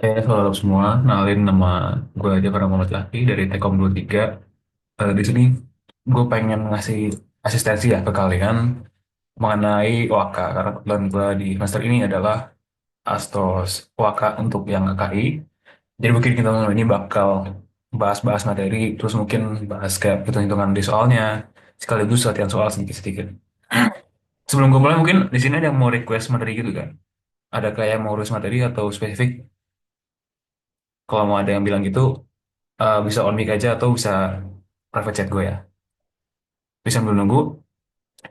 Halo semua, kenalin nama gue aja karena Muhammad Laki dari Tekom 23. Di sini gue pengen ngasih asistensi ya ke kalian mengenai OAK karena kebetulan gue di semester ini adalah Astos OAK untuk yang KKI. Jadi mungkin kita ini bakal bahas-bahas materi, terus mungkin bahas kayak hitung-hitungan di soalnya, sekaligus latihan soal sedikit-sedikit. Sebelum gue mulai mungkin di sini ada yang mau request materi gitu kan? Ada kayak mau request materi atau spesifik? Kalau mau ada yang bilang gitu, bisa on mic aja atau bisa private chat gue ya. Bisa sambil nunggu,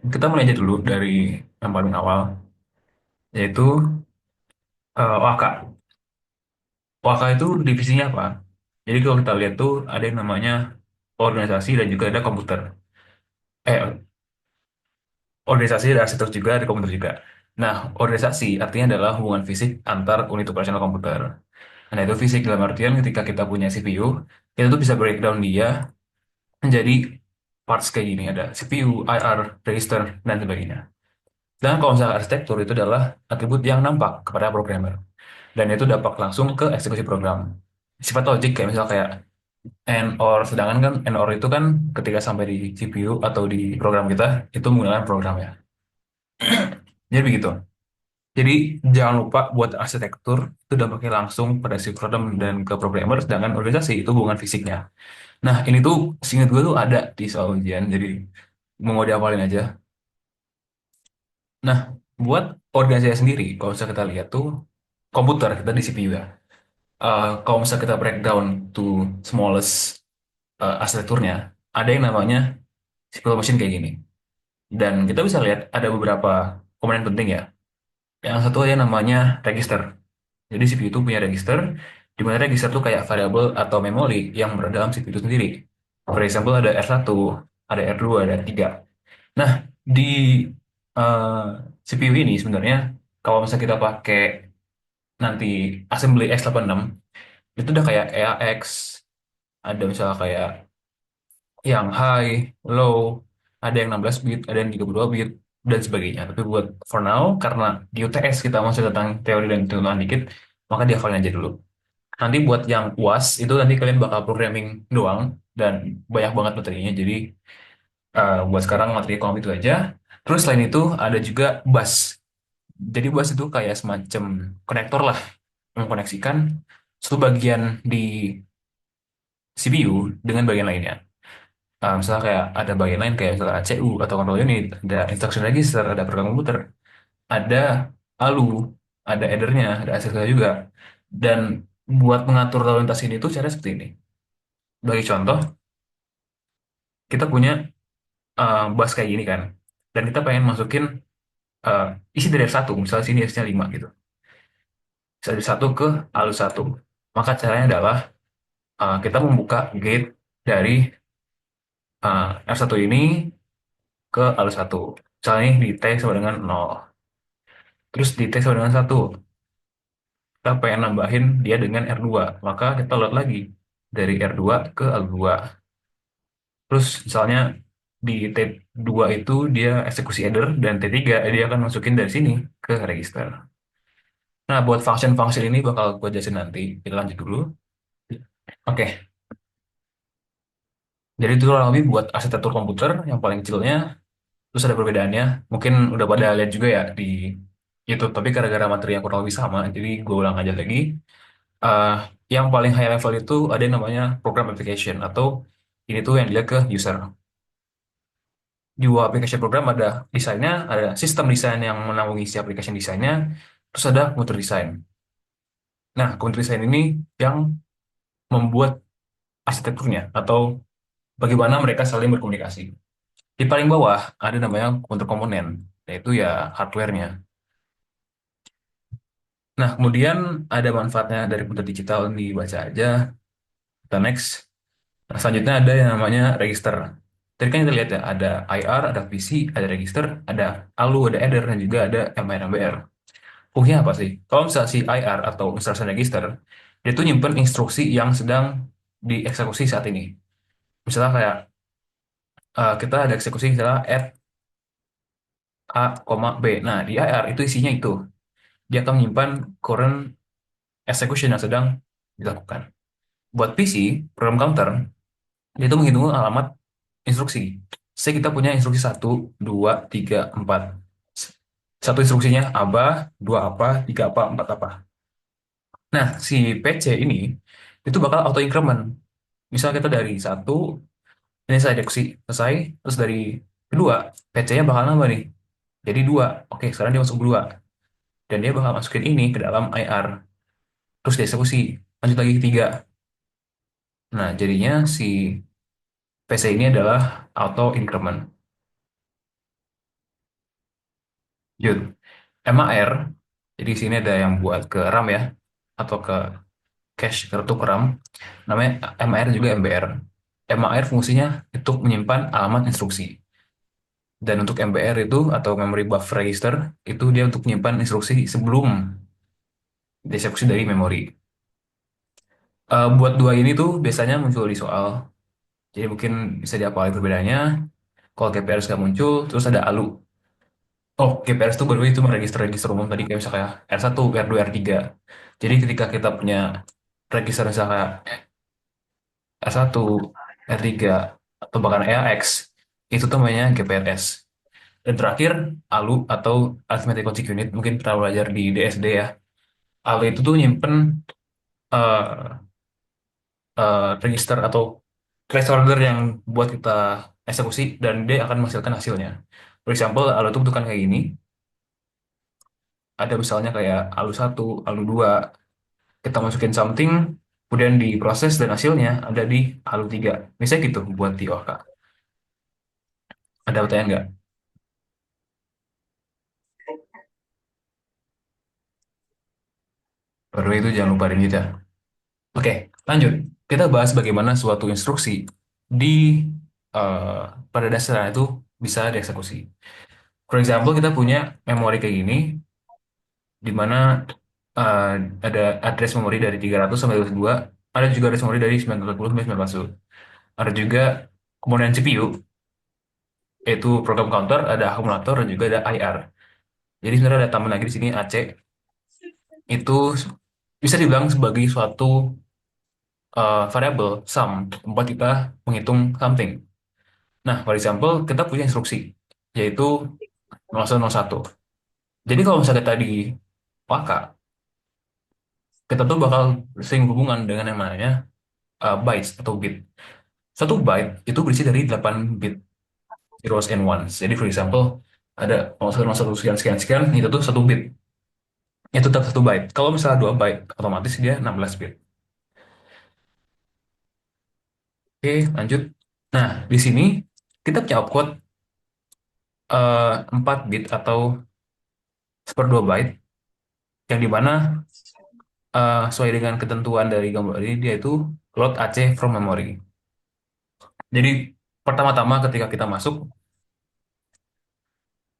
kita mulai aja dulu dari yang paling awal, yaitu OAK. OAK itu divisinya apa? Jadi kalau kita lihat tuh ada yang namanya organisasi dan juga ada komputer. Eh, organisasi ada arsitek juga, ada komputer juga. Nah, organisasi artinya adalah hubungan fisik antar unit operasional komputer. Nah, itu fisik dalam artian ketika kita punya CPU, kita tuh bisa breakdown dia menjadi parts kayak gini. Ada CPU, IR, register, dan sebagainya. Dan kalau misalnya arsitektur itu adalah atribut yang nampak kepada programmer. Dan itu dampak langsung ke eksekusi program. Sifat logik kayak misalnya kayak AND OR, sedangkan kan AND OR itu kan ketika sampai di CPU atau di program kita, itu menggunakan program ya. Jadi begitu. Jadi jangan lupa buat arsitektur itu dampaknya langsung pada si program dan ke programmer, sedangkan organisasi itu hubungan fisiknya. Nah ini tuh seingat gue tuh ada di soal ujian, jadi mau diapalin aja. Nah, buat organisasi sendiri, kalau misalnya kita lihat tuh komputer kita di CPU ya. Kalau misalnya kita breakdown to smallest arsitekturnya, ada yang namanya simple machine kayak gini. Dan kita bisa lihat ada beberapa komponen penting ya. Yang satu aja namanya register. Jadi CPU itu punya register, di mana register itu kayak variabel atau memori yang berada dalam CPU itu sendiri. For example ada R1, ada R2, ada R3. Nah, di eh, CPU ini sebenarnya kalau misalnya kita pakai nanti assembly x86 itu udah kayak EAX, ada misalnya kayak yang high, low, ada yang 16 bit, ada yang 32 bit, dan sebagainya. Tapi buat for now, karena di UTS kita masih tentang teori dan hitungan dikit, maka dihafalin aja dulu. Nanti buat yang UAS, itu nanti kalian bakal programming doang, dan banyak banget materinya, jadi buat sekarang materi ekonomi itu aja. Terus selain itu, ada juga bus. Jadi bus itu kayak semacam konektor lah, mengkoneksikan satu bagian di CPU dengan bagian lainnya. Misalnya kayak ada bagian lain kayak misalnya ACU atau control unit, ada instruction register, ada program komputer, ada ALU, ada headernya, ada ACC juga. Dan buat mengatur lalu lintas ini tuh cara seperti ini. Bagi contoh, kita punya bus kayak gini kan, dan kita pengen masukin uh, isi dari satu, misalnya sini isinya 5 gitu. Dari satu ke ALU satu. Maka caranya adalah kita membuka gate dari R1 ini ke ALU satu. Misalnya nih di T sama dengan 0. Terus di T sama dengan satu, kita pengen nambahin dia dengan R2, maka kita load lagi dari R2 ke L2. Terus misalnya di T2 itu dia eksekusi header dan T3 dia akan masukin dari sini ke register. Nah, buat function-function ini bakal gue jelasin nanti. Kita lanjut dulu. Oke, jadi itu kurang lebih buat arsitektur komputer yang paling kecilnya. Terus ada perbedaannya. Mungkin udah pada lihat juga ya di YouTube, tapi gara-gara materi yang kurang lebih sama, jadi gue ulang aja lagi. eh, yang paling high level itu ada yang namanya program application atau ini tuh yang dilihat ke user. Di dua application program ada desainnya, ada sistem desain yang menaungi si application desainnya, terus ada computer design. Nah, computer design ini yang membuat arsitekturnya atau bagaimana mereka saling berkomunikasi. Di paling bawah ada namanya computer komponen, yaitu ya hardware-nya. Nah, kemudian ada manfaatnya dari computer digital dibaca aja. Kita next. Nah, selanjutnya ada yang namanya register. Tadi kan kita lihat ya, ada IR, ada PC, ada register, ada ALU, ada header, dan juga ada MIR, MBR. Fungsinya apa sih? Kalau misalnya si IR atau instruction register, dia tuh nyimpen instruksi yang sedang dieksekusi saat ini. Misalnya kayak kita ada eksekusi misalnya add A, B. Nah, di IR itu isinya itu. Dia akan menyimpan current execution yang sedang dilakukan. Buat PC, program counter, dia itu menghitung alamat instruksi. Saya kita punya instruksi satu, 2, 3, 4. Satu instruksinya apa, dua apa, tiga apa, empat apa. Nah, si PC ini itu bakal auto increment. Misal kita dari satu, ini saya eksekusi selesai, terus dari kedua, PC-nya bakal nambah nih. Jadi dua. Oke, sekarang dia masuk dua. Dan dia bakal masukin ini ke dalam IR. Terus dieksekusi. Lanjut lagi ke tiga. Nah, jadinya si PC ini adalah auto increment. Yud. MAR, jadi sini ada yang buat ke RAM ya, atau ke cache kartu ke RAM. Namanya MAR juga MBR. MAR fungsinya untuk menyimpan alamat instruksi. Dan untuk MBR itu atau memory buffer register itu dia untuk menyimpan instruksi sebelum dieksekusi dari memori. Buat dua ini tuh biasanya muncul di soal. Jadi mungkin bisa diapalin perbedaannya. Kalau GPRS nggak muncul, terus ada ALU. Oh, GPRS itu baru itu register-register umum tadi kayak misalnya R1, R2, R3. Jadi ketika kita punya register misalnya R1, R3, atau bahkan EAX, itu tuh namanya GPRS. Dan terakhir, ALU atau Arithmetic Logic Unit, mungkin pernah belajar di DSD ya. ALU itu tuh nyimpen eh, register atau placeholder yang buat kita eksekusi dan dia akan menghasilkan hasilnya. For example, ALU itu bentukan kayak gini. Ada misalnya kayak ALU satu, ALU 2, kita masukin something, kemudian diproses dan hasilnya ada di ALU 3. Misalnya gitu buat di OK. Ada pertanyaan nggak? Baru itu jangan lupa di mute ya. Oke, lanjut. Kita bahas bagaimana suatu instruksi di eh, pada dasarnya itu bisa dieksekusi. For example, kita punya memori kayak gini, di mana eh, ada address memori dari 300 sampai 2, ada juga address memori dari 940 sampai 940. Ada juga komponen CPU, yaitu program counter, ada akumulator, dan juga ada IR. Jadi sebenarnya ada tambahan lagi di sini AC, itu bisa dibilang sebagai suatu variable sum, tempat kita menghitung something. Nah, for example, kita punya instruksi, yaitu 0101. Jadi kalau misalnya tadi Waka, kita tuh bakal sering hubungan dengan yang namanya bytes atau bit. Satu byte itu berisi dari 8 bit zeros and ones. Jadi for example, ada 01 sekian sekian sekian, itu tuh satu bit. Itu tetap satu byte. Kalau misalnya dua byte, otomatis dia 16 bit. Oke, lanjut. Nah, di sini kita punya opcode 4 bit atau seperdua byte, yang dimana sesuai dengan ketentuan dari gambar ini, dia itu load AC from memory. Jadi, pertama-tama ketika kita masuk,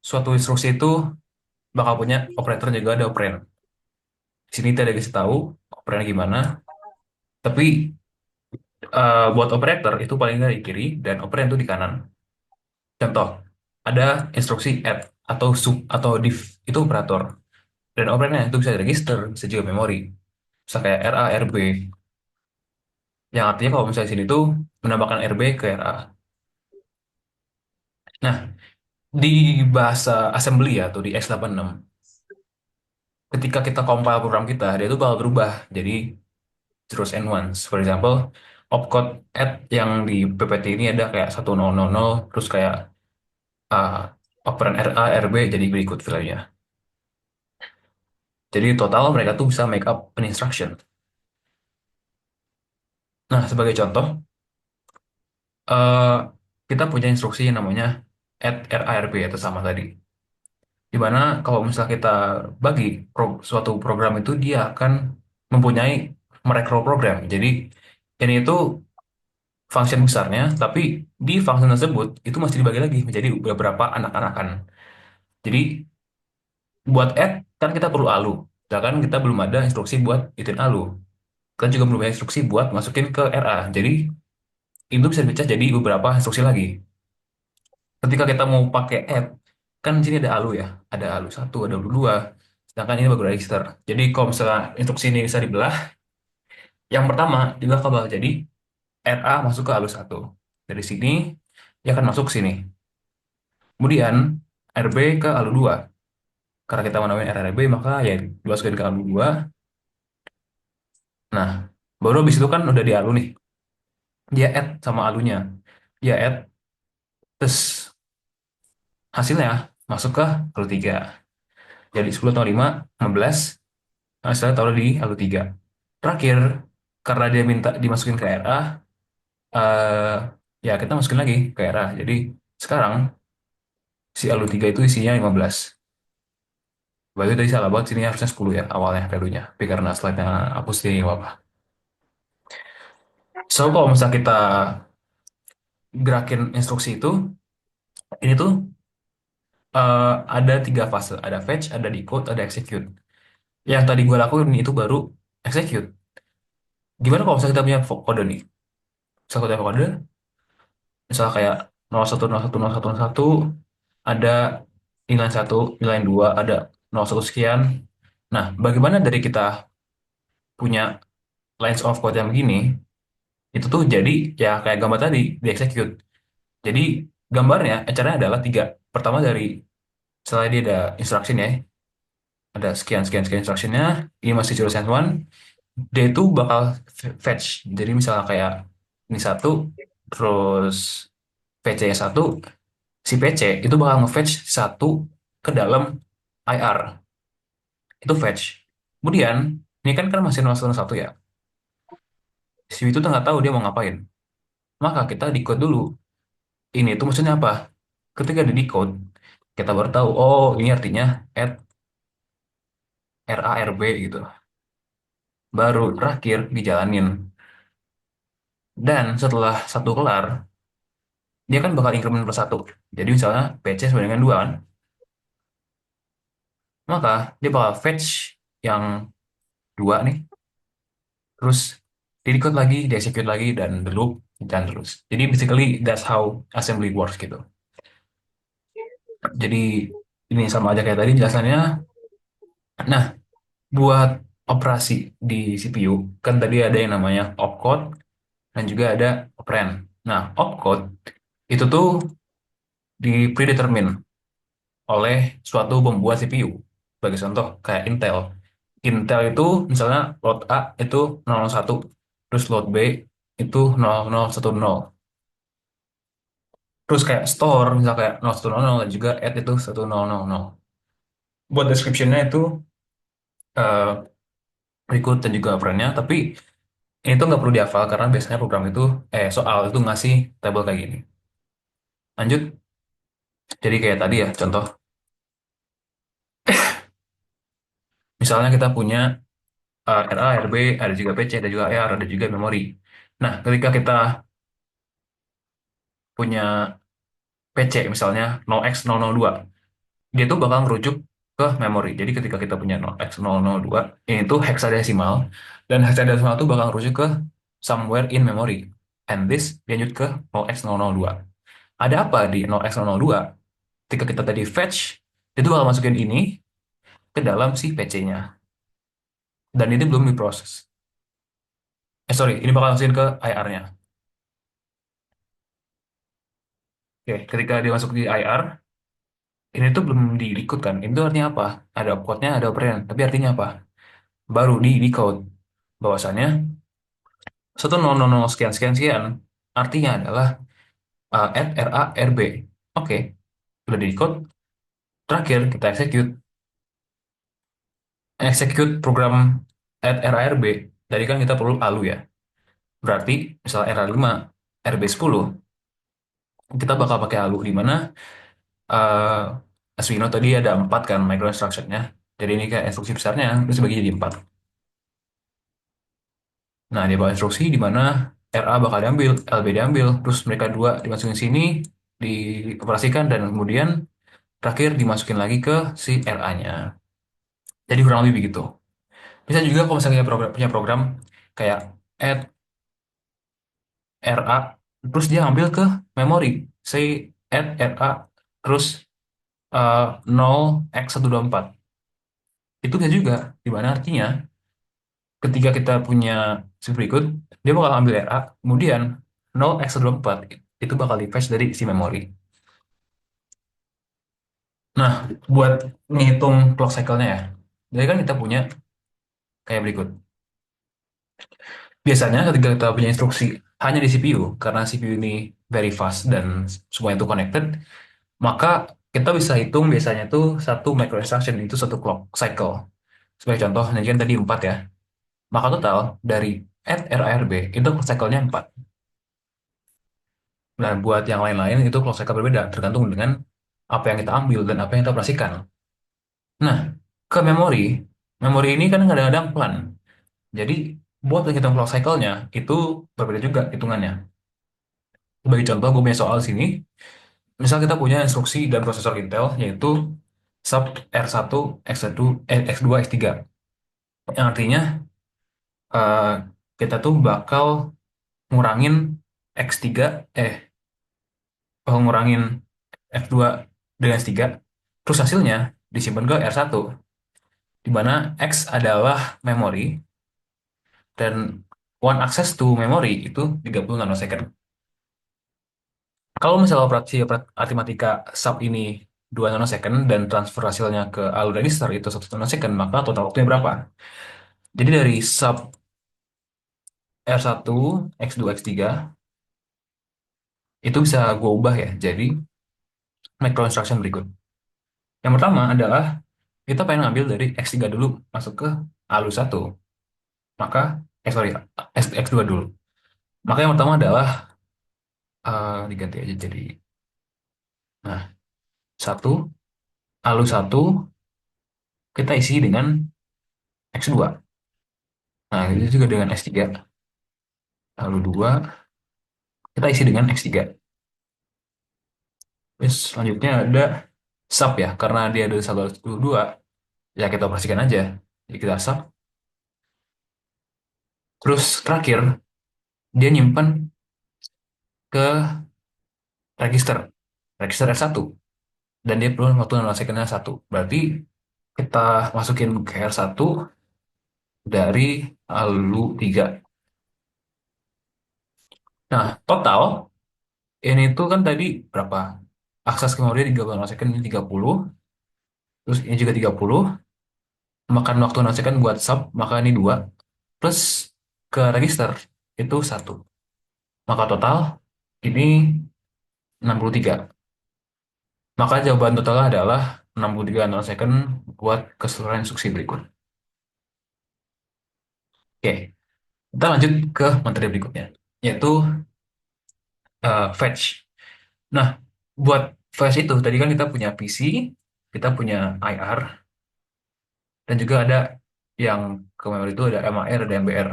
suatu instruksi itu bakal punya operator juga ada operand. Di sini tidak dikasih tahu operandnya gimana, tapi buat operator itu paling nggak di kiri dan operand itu di kanan. Contoh, ada instruksi add atau sub atau div, itu operator. Dan operandnya itu bisa register, bisa juga memori. Bisa kayak RA, RB. Yang artinya kalau misalnya di sini tuh menambahkan RB ke RA. Nah, di bahasa assembly ya, atau di x86, ketika kita compile program kita, dia itu bakal berubah jadi zeros and ones. For example, opcode add yang di PPT ini ada kayak 1000, terus kayak uh, operan RA, RB jadi berikut value-nya. Jadi total mereka tuh bisa make up an instruction. Nah, sebagai contoh, eh, kita punya instruksi yang namanya add RARB atau sama tadi. Di mana kalau misalnya kita bagi suatu program itu dia akan mempunyai macro program. Jadi ini itu function besarnya, tapi di function tersebut itu masih dibagi lagi menjadi beberapa anak-anakan. Jadi buat add kan kita perlu ALU. Sedangkan kita belum ada instruksi buat ituin ALU. Kita juga belum ada instruksi buat masukin ke RA. Jadi itu bisa dipecah jadi beberapa instruksi lagi. Ketika kita mau pakai add, kan di sini ada ALU ya. Ada ALU satu, ada ALU 2. sedangkan ini baru register. Jadi kalau misalnya instruksi ini bisa dibelah, yang pertama dibelah kabel. Jadi RA masuk ke alus satu. Dari sini dia akan masuk ke sini. Kemudian RB ke ALU 2. Karena kita mau namain RRB, maka ya dimasukin ke ALU 2. Nah, baru habis itu kan udah di ALU nih. Dia add sama alunya. Dia add, terus hasilnya masuk ke ALU 3. Jadi 10 tambah 5, 15. Hasilnya taruh di ALU 3. Terakhir, karena dia minta dimasukin ke RA, eh, ya kita masukin lagi ke RA. Jadi sekarang si ALU 3 itu isinya 15. Berarti tadi salah banget, sini harusnya 10 ya awalnya value-nya. Tapi karena slide-nya hapus jadi nggak apa-apa. So, kalau misalnya kita gerakin instruksi itu, ini tuh ada tiga fase. Ada fetch, ada decode, ada execute. Yang tadi gue lakuin itu baru execute. Gimana kalau misalnya kita punya kode nih? Misalnya kita punya kode, misalnya kayak 01, 01, 01, 01, ada inline 1, inline 2, ada 01 sekian. Nah, bagaimana dari kita punya lines of code yang begini, itu tuh jadi ya kayak gambar tadi, di execute. Jadi gambarnya, caranya adalah tiga. Pertama dari, setelah dia ada instruction ya, ada sekian sekian sekian instructionnya, ini masih zero sense one, dia itu bakal fetch. Jadi misalnya kayak ini satu, terus PC nya satu, si PC itu bakal nge-fetch satu ke dalam IR, itu fetch. Kemudian ini kan masih 0,1 ya, si itu tuh nggak tahu dia mau ngapain, maka kita decode dulu ini tuh maksudnya apa. Ketika di decode, kita baru tahu, oh ini artinya add RARB gitu. Baru terakhir dijalanin. Dan setelah satu kelar, dia kan bakal increment per satu. Jadi misalnya PC sama dengan 2 kan, maka dia bakal fetch yang 2 nih, terus di decode lagi, di execute lagi, dan the loop dan terus. Jadi basically that's how assembly works gitu. Jadi ini sama aja kayak tadi jelasannya. Nah, buat operasi di CPU, kan tadi ada yang namanya opcode dan juga ada operand. Nah, opcode itu tuh di predetermine oleh suatu pembuat CPU. Sebagai contoh, kayak Intel. Intel itu misalnya load A itu 001, terus load B itu 0010. Terus kayak store, misalnya kayak 0100 dan juga add itu 1000. Buat description-nya itu eh, berikut dan juga operannya, tapi ini tuh nggak perlu dihafal karena biasanya program itu, soal itu ngasih tabel kayak gini. Lanjut, jadi kayak tadi ya, contoh. Misalnya kita punya RA, RB, ada juga PC, ada juga AR, ada juga memori. Nah, ketika kita punya PC misalnya 0x002, dia tuh bakal merujuk ke memori. Jadi ketika kita punya 0x002, ini tuh hexadesimal, dan hexadesimal tuh bakal merujuk ke somewhere in memory. And this lanjut ke 0x002. Ada apa di 0x002? Ketika kita tadi fetch, itu bakal masukin ini ke dalam si PC-nya. Dan ini belum diproses. Sorry, ini bakal masukin ke IR-nya. Oke, ketika dia masuk di IR, ini tuh belum di decode kan. Itu artinya apa? Ada opcode-nya, ada operand. Tapi artinya apa? Baru di decode. Bahwasannya 1000 sekian sekian sekian artinya adalah add RA RB. Oke, udah di decode. Terakhir kita execute. Execute program add RA RB. Tadi kan kita perlu ALU ya. Berarti misalnya RA5, RB10, kita bakal pakai ALU di mana as we know tadi ada 4 kan micro instruction-nya. Jadi ini kayak instruksi besarnya terus dibagi jadi 4. Nah, dia bakal instruksi di mana RA bakal diambil, LB diambil, terus mereka dua dimasukin sini, dioperasikan, dan kemudian terakhir dimasukin lagi ke si RA-nya. Jadi kurang lebih begitu. Bisa juga kalau misalnya punya program kayak add RA, terus dia ambil ke memori, say add RA, terus 0x124. Itu bisa juga, di mana artinya ketika kita punya si berikut, dia bakal ambil RA, kemudian 0x24 itu bakal di fetch dari si memori. Nah, buat ngitung clock cycle-nya ya, jadi kan kita punya kayak berikut. Biasanya ketika kita punya instruksi hanya di CPU, karena CPU ini very fast dan semua itu connected, maka kita bisa hitung biasanya tuh satu micro instruction itu satu clock cycle. Sebagai contoh, ini kan tadi 4 ya. Maka total dari add RARB itu clock cycle-nya 4. Nah, buat yang lain-lain itu clock cycle berbeda, tergantung dengan apa yang kita ambil dan apa yang kita operasikan. Nah, ke memori, memori ini kan kadang-kadang pelan. Jadi, buat menghitung clock cycle-nya, itu berbeda juga hitungannya. Sebagai contoh, gue punya soal sini. Misal kita punya instruksi dan prosesor Intel, yaitu sub R1, X1, X2, X3. Yang artinya, eh, kita tuh bakal ngurangin X3, ngurangin F2 dengan S3, terus hasilnya disimpan ke R1, di mana X adalah memori, dan one access to memory itu 30 nanosecond. Kalau misalnya operasi aritmatika sub ini 2 nanosecond dan transfer hasilnya ke alur register itu 1 nanosecond, maka total waktunya berapa? Jadi dari sub R1, X2, X3, itu bisa gue ubah ya, jadi micro instruction berikut. Yang pertama adalah kita pengen ngambil dari X3 dulu masuk ke alur 1. Maka, sorry, X2 dulu. Maka yang pertama adalah diganti aja jadi, nah, satu, alur 1 kita isi dengan X2. Nah, itu juga dengan S3. Lalu 2 kita isi dengan X3. Terus selanjutnya ada sub ya, karena dia ada 122, ya kita operasikan aja. Jadi kita sub. Terus terakhir, dia nyimpan ke register, register R1. Dan dia perlu waktu nanosecondnya 1. Berarti kita masukin ke R1 dari ALU 3. Nah, total ini tuh kan tadi berapa? Akses ke memori 30 nanosecond, ini 30. Terus ini juga 30. Makan waktu nanosecond buat sub, maka ini 2. Plus ke register itu 1. Maka total ini 63. Maka jawaban totalnya adalah 63 nanosecond buat keseluruhan instruksi berikut. Oke, kita lanjut ke materi berikutnya, yaitu fetch. Nah, buat flash itu tadi kan kita punya PC, kita punya IR, dan juga ada yang ke memori itu ada MAR dan MBR.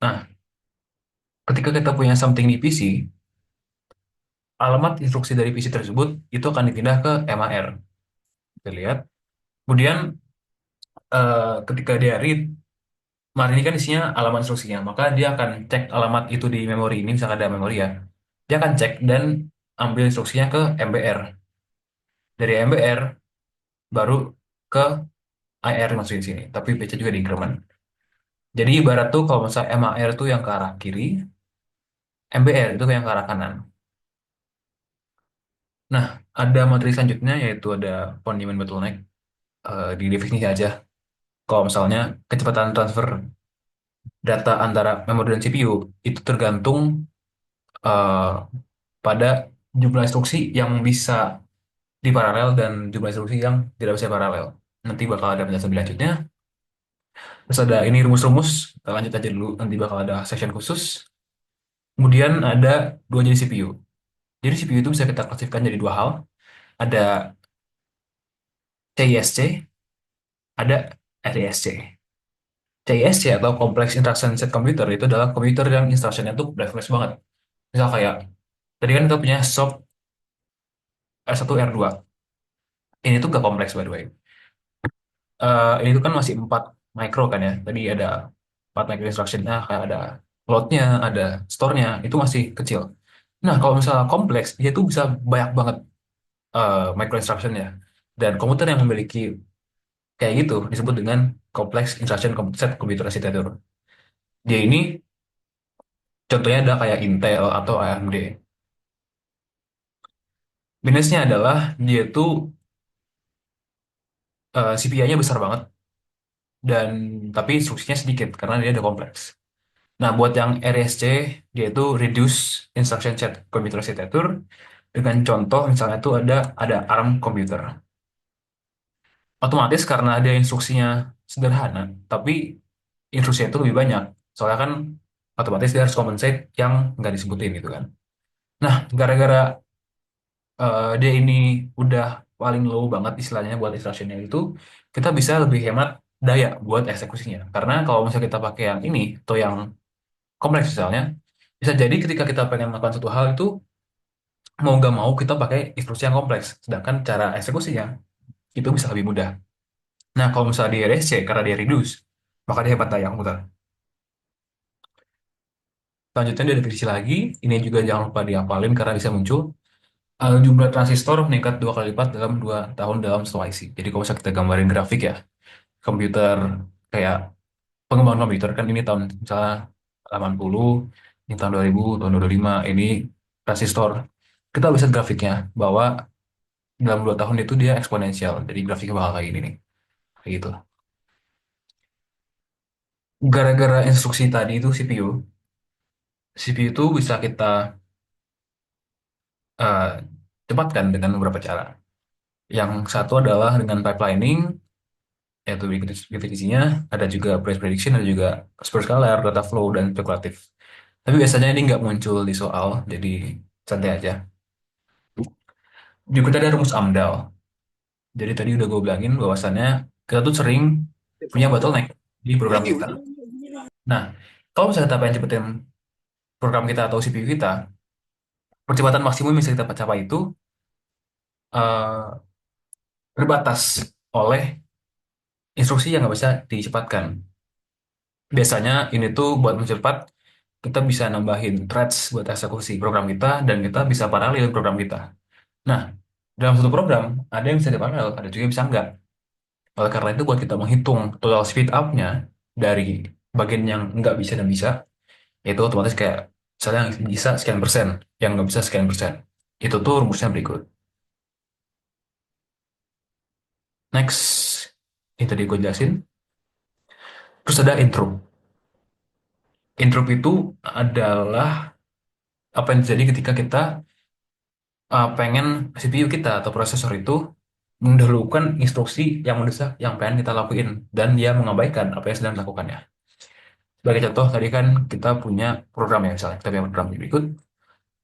Nah, ketika kita punya something di PC, alamat instruksi dari PC tersebut itu akan dipindah ke MAR. Kita lihat. Kemudian ketika dia read, MAR ini kan isinya alamat instruksinya, maka dia akan cek alamat itu di memori ini, misalkan ada memori ya. Dia akan cek dan ambil instruksinya ke MBR. Dari MBR baru ke IR masukin sini, tapi PC juga di increment. Jadi ibarat tuh kalau misalnya MAR tuh yang ke arah kiri, MBR itu yang ke arah kanan. Nah, ada materi selanjutnya yaitu ada von Neumann bottleneck. Di definisi aja. Kalau misalnya kecepatan transfer data antara memori dan CPU itu tergantung eh, pada jumlah instruksi yang bisa diparalel dan jumlah instruksi yang tidak bisa paralel. Nanti bakal ada penjelasan lebih lanjutnya. Terus ada ini rumus-rumus, kita lanjut aja dulu, nanti bakal ada session khusus. Kemudian ada dua jenis CPU. Jadi CPU itu bisa kita klasifikasikan jadi dua hal. Ada CISC, ada RISC. CISC atau Complex Instruction Set Computer itu adalah komputer yang instructionnya tuh complex banget. Misal kayak, tadi kan kita punya SOP R1, R2. Ini tuh gak kompleks by the way. Ini tuh kan masih 4 micro kan ya. Tadi ada 4 micro instruction, nah kayak ada load-nya, ada store-nya, itu masih kecil. Nah, kalau misalnya kompleks, dia tuh bisa banyak banget micro instruction-nya. Dan komputer yang memiliki kayak gitu disebut dengan Complex Instruction Set Computer Architecture. Dia ini contohnya ada kayak Intel atau AMD. Minusnya adalah dia tuh CPI-nya besar banget dan tapi instruksinya sedikit karena dia ada kompleks. Nah, buat yang RSC, dia itu Reduce Instruction Set Computer Architecture dengan contoh misalnya itu ada ARM Computer. Otomatis karena ada instruksinya sederhana, tapi instruksinya itu lebih banyak. Soalnya kan otomatis dia harus compensate yang nggak disebutin gitu kan. Nah, gara-gara dia ini udah paling low banget istilahnya buat instructionnya itu, kita bisa lebih hemat daya buat eksekusinya. Karena kalau misalnya kita pakai yang ini atau yang kompleks misalnya, bisa jadi ketika kita pengen melakukan satu hal itu mau nggak mau kita pakai instruksi yang kompleks, sedangkan cara eksekusinya itu bisa lebih mudah. Nah, kalau misalnya di RSC karena dia reduce, maka dia hemat daya komputer. Selanjutnya dia definisi lagi, ini juga jangan lupa dihafalin karena bisa muncul. Jumlah transistor meningkat 2 kali lipat dalam 2 tahun dalam satu IC. Jadi kalau misalnya kita gambarin grafik ya, komputer kayak pengembangan komputer kan ini tahun misalnya 80, ini tahun 2000, tahun 2005, ini transistor. Kita bisa grafiknya bahwa dalam 2 tahun itu dia eksponensial. Jadi grafiknya bakal kayak gini nih. Kayak gitu. Gara-gara instruksi tadi itu CPU itu bisa kita eh, cepatkan dengan beberapa cara. Yang satu adalah dengan pipelining, yaitu definisinya, ada juga price prediction, ada juga superscalar, data flow, dan spekulatif. Tapi biasanya ini nggak muncul di soal, jadi santai aja. Juga ada rumus AMDAL. Jadi tadi udah gue bilangin bahwasannya kita tuh sering punya bottleneck di program kita. Nah, kalau misalnya kita pengen cepetin program kita atau CPU kita, percepatan maksimum yang bisa kita capai itu eh, terbatas oleh instruksi yang nggak bisa dicepatkan. Biasanya ini tuh buat mempercepat, kita bisa nambahin threads buat eksekusi program kita, dan kita bisa paralel program kita. Nah, dalam satu program, ada yang bisa diparalel, ada juga yang bisa enggak. Oleh karena itu, buat kita menghitung total speed up-nya dari bagian yang nggak bisa dan bisa, itu otomatis kayak, misalnya yang bisa sekian persen, yang nggak bisa sekian persen. Itu tuh rumusnya berikut. Next, ini tadi gue jelasin. Terus ada intro. Intro itu adalah apa yang terjadi ketika kita pengen CPU kita atau prosesor itu mendahulukan instruksi yang mendesak yang pengen kita lakuin dan dia mengabaikan apa yang sedang dilakukannya. Sebagai contoh tadi kan kita punya program ya, misalnya kita punya program berikut,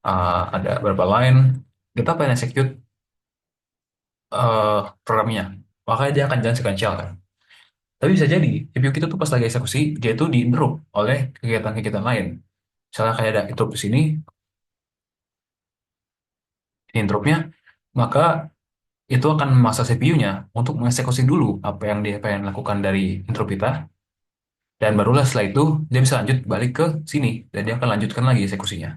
ada beberapa line, kita pengen execute programnya, makanya dia akan jalan sequential kan. Tapi bisa jadi CPU kita tuh pas lagi eksekusi dia tuh di-interrupt oleh kegiatan-kegiatan lain. Misalnya kayak ada interrupt di sini, interruptnya, maka itu akan memaksa CPU-nya untuk mengeksekusi dulu apa yang dia pengen lakukan dari intro kita, dan barulah setelah itu dia bisa lanjut balik ke sini dan dia akan lanjutkan lagi eksekusinya.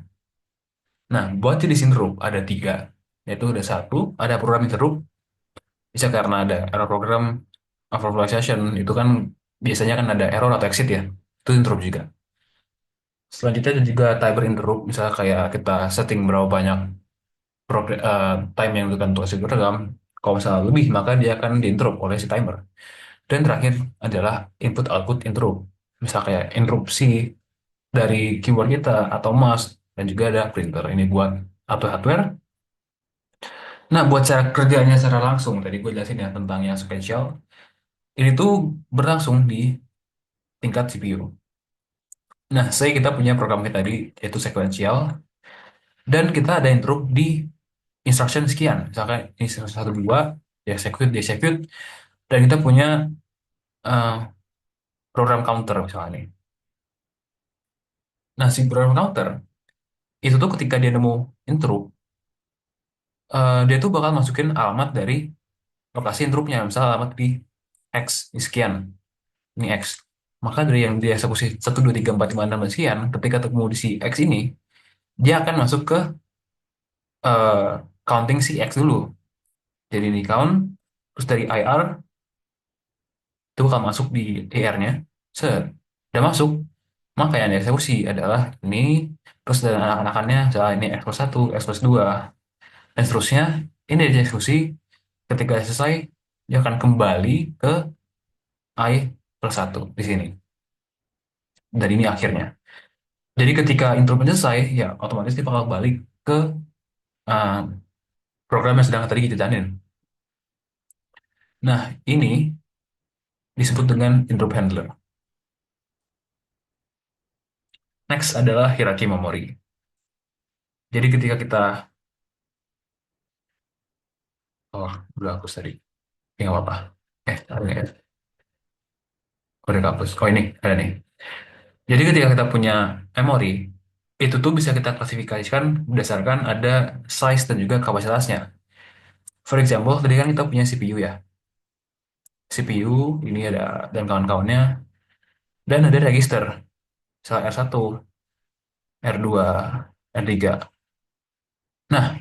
Nah, buat jenis interrupt ada tiga, yaitu ada satu, ada program interrupt, bisa karena ada error program, overflow itu kan biasanya kan ada error atau exit ya, itu interrupt juga. Selanjutnya ada juga timer interrupt, misalnya kayak kita setting berapa banyak time yang ditentukan untuk si program. Kalau misalnya lebih, maka dia akan diinterrupt oleh si timer. Dan terakhir adalah input-output interrupt. Misal kayak interupsi dari keyboard kita atau mouse, dan juga ada printer. Ini buat hardware. Nah, buat cara kerjanya secara langsung, tadi gue jelasin ya tentang yang sequential. Ini tuh berlangsung di tingkat CPU. Nah, saya kita punya program kita tadi, yaitu sequential, dan kita ada interrupt di instruction sekian. Misalkan instruction 1, 2, di execute, dan kita punya eh, program counter misalnya nih. Nah, si program counter, itu tuh ketika dia nemu interrupt, dia tuh bakal masukin alamat dari lokasi interruptnya, misal alamat di X, di sekian, ini X. Maka dari yang dia eksekusi 1, 2, 3, 4, 5, 6, dan sekian, ketika ketemu di si X ini, dia akan masuk ke eh, counting si X dulu. Jadi di count, terus dari IR itu bakal masuk di IR-nya, set, udah masuk. Maka yang dieksekusi adalah ini, terus dan anak-anakannya, misalnya ini X plus 1, X plus 2, dan seterusnya. Ini dieksekusi, ketika selesai, dia akan kembali ke I plus 1 di sini. Dan ini akhirnya. Jadi ketika interruptnya selesai, ya otomatis dia bakal balik ke uh, program yang sedang tadi kita jalanin. Nah, ini disebut dengan interrupt handler. Next adalah hierarki memori. Jadi ketika kita, oh, udah hapus tadi. Ini nggak apa-apa. Ada nggak ya? Oh, udah hapus. Oh, ini, ada nih. Jadi ketika kita punya memori, itu tuh bisa kita klasifikasikan berdasarkan ada size dan juga kapasitasnya. For example, tadi kan kita punya CPU ya. CPU, ini ada, dan kawan-kawannya, dan ada register. Misalnya R1, R2, R3. Nah,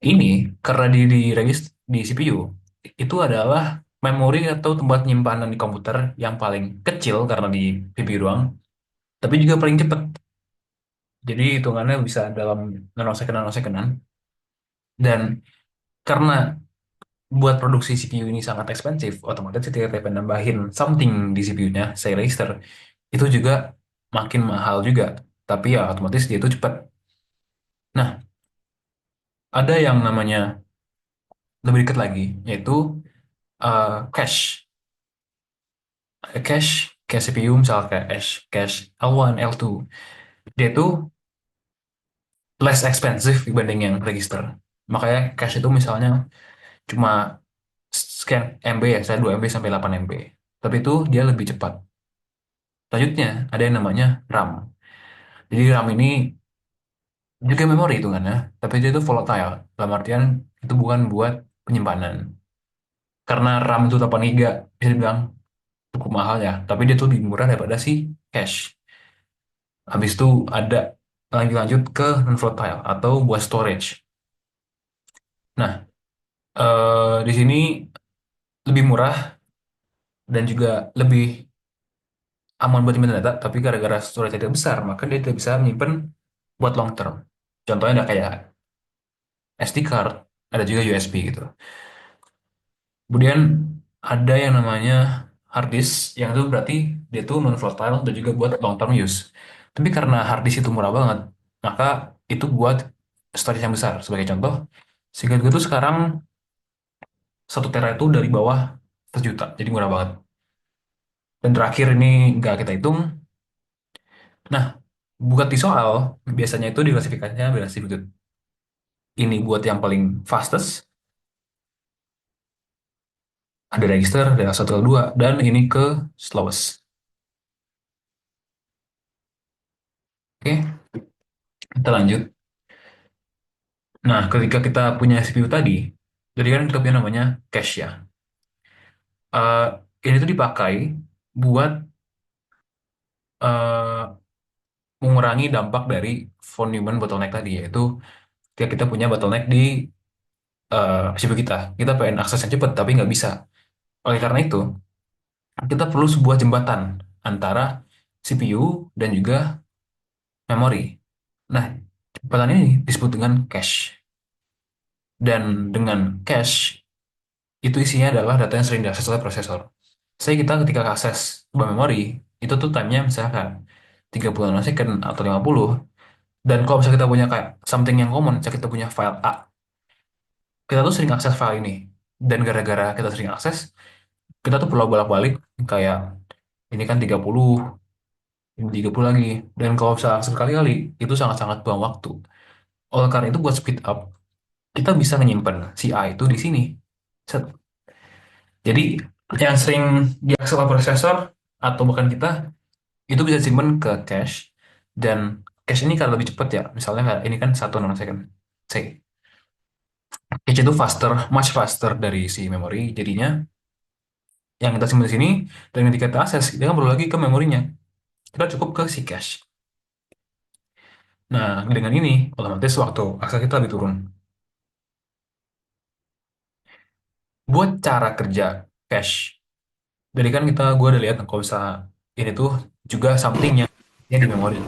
ini karena di CPU, itu adalah memori atau tempat penyimpanan di komputer yang paling kecil karena di CPU doang, tapi juga paling cepat. Jadi hitungannya bisa dalam nanosekan-nanosekenan. Dan karena buat produksi CPU ini sangat ekspensif, otomatis ketika kita nambahin something di CPU-nya, saya register, itu juga makin mahal juga. Tapi ya otomatis dia itu cepat. Nah, ada yang namanya lebih dekat lagi, yaitu cache. Cache CPU misal kayak cache L1, L2. Dia itu less expensive dibanding yang register. Makanya cache itu misalnya cuma sekian MB ya, saya 2 MB sampai 8 MB. Tapi itu dia lebih cepat. Selanjutnya ada yang namanya RAM. Jadi RAM ini juga memori hitungannya, tapi dia itu volatile. Dalam artian itu bukan buat penyimpanan. Karena RAM itu 8 GB bisa dibilang cukup mahal ya, tapi dia tuh lebih murah daripada si cache. Habis itu ada lanjut ke non-volatile atau buat storage. Nah, di sini lebih murah dan juga lebih aman buat nyimpen data, tapi gara-gara storage tidak besar, maka dia tidak bisa menyimpan buat long term. Contohnya ada kayak SD card, ada juga USB gitu. Kemudian ada yang namanya hard disk, yang itu berarti dia tuh non-volatile dan juga buat long term use. Tapi karena hard disk itu murah banget, maka itu buat storage yang besar. Sebagai contoh, sehingga itu sekarang 1 tera itu dari bawah 1 juta, jadi murah banget. Dan terakhir ini nggak kita hitung. Nah, buat di soal, biasanya itu diklasifikasinya berdasarkan sudut. Ini buat yang paling fastest, ada register, ada satu atau dua, dan ini ke slowest. Oke, kita lanjut. Nah, ketika kita punya CPU tadi kan kita punya namanya cache ya. Eh, ini tuh dipakai buat eh, mengurangi dampak dari von Neumann bottleneck tadi, yaitu ketika kita punya bottleneck di CPU kita. Kita pengen akses yang cepat, tapi nggak bisa. Oleh karena itu, kita perlu sebuah jembatan antara CPU dan juga memori. Nah, jembatan ini disebut dengan cache. Dan dengan cache, itu isinya adalah data yang sering diakses oleh prosesor. Saya kita ketika akses sebuah memori, itu tuh time-nya misalkan 30 nanosecond atau 50. Dan kalau misalnya kita punya kayak something yang common, misalnya kita punya file A, kita tuh sering akses file ini. Dan gara-gara kita sering akses, kita tuh perlu bolak-balik kayak ini kan 30, ini 30 lagi. Dan kalau misalnya akses berkali-kali, itu sangat-sangat buang waktu. Oleh karena itu buat speed up, kita bisa menyimpan si A itu di sini. Set. Jadi yang sering diakses oleh prosesor atau bahkan kita itu bisa simpan ke cache, dan cache ini kan lebih cepat ya, misalnya kayak ini kan 1 nanosecond C, cache itu faster, much faster dari si memori, jadinya yang kita simpan di sini, dan ketika kita akses kita kan perlu lagi ke memorinya, kita cukup ke si cache. Nah, dengan ini otomatis waktu akses kita lebih turun. Buat cara kerja cache. Jadi kan gue udah lihat kalau misalnya ini tuh juga something yang di memori.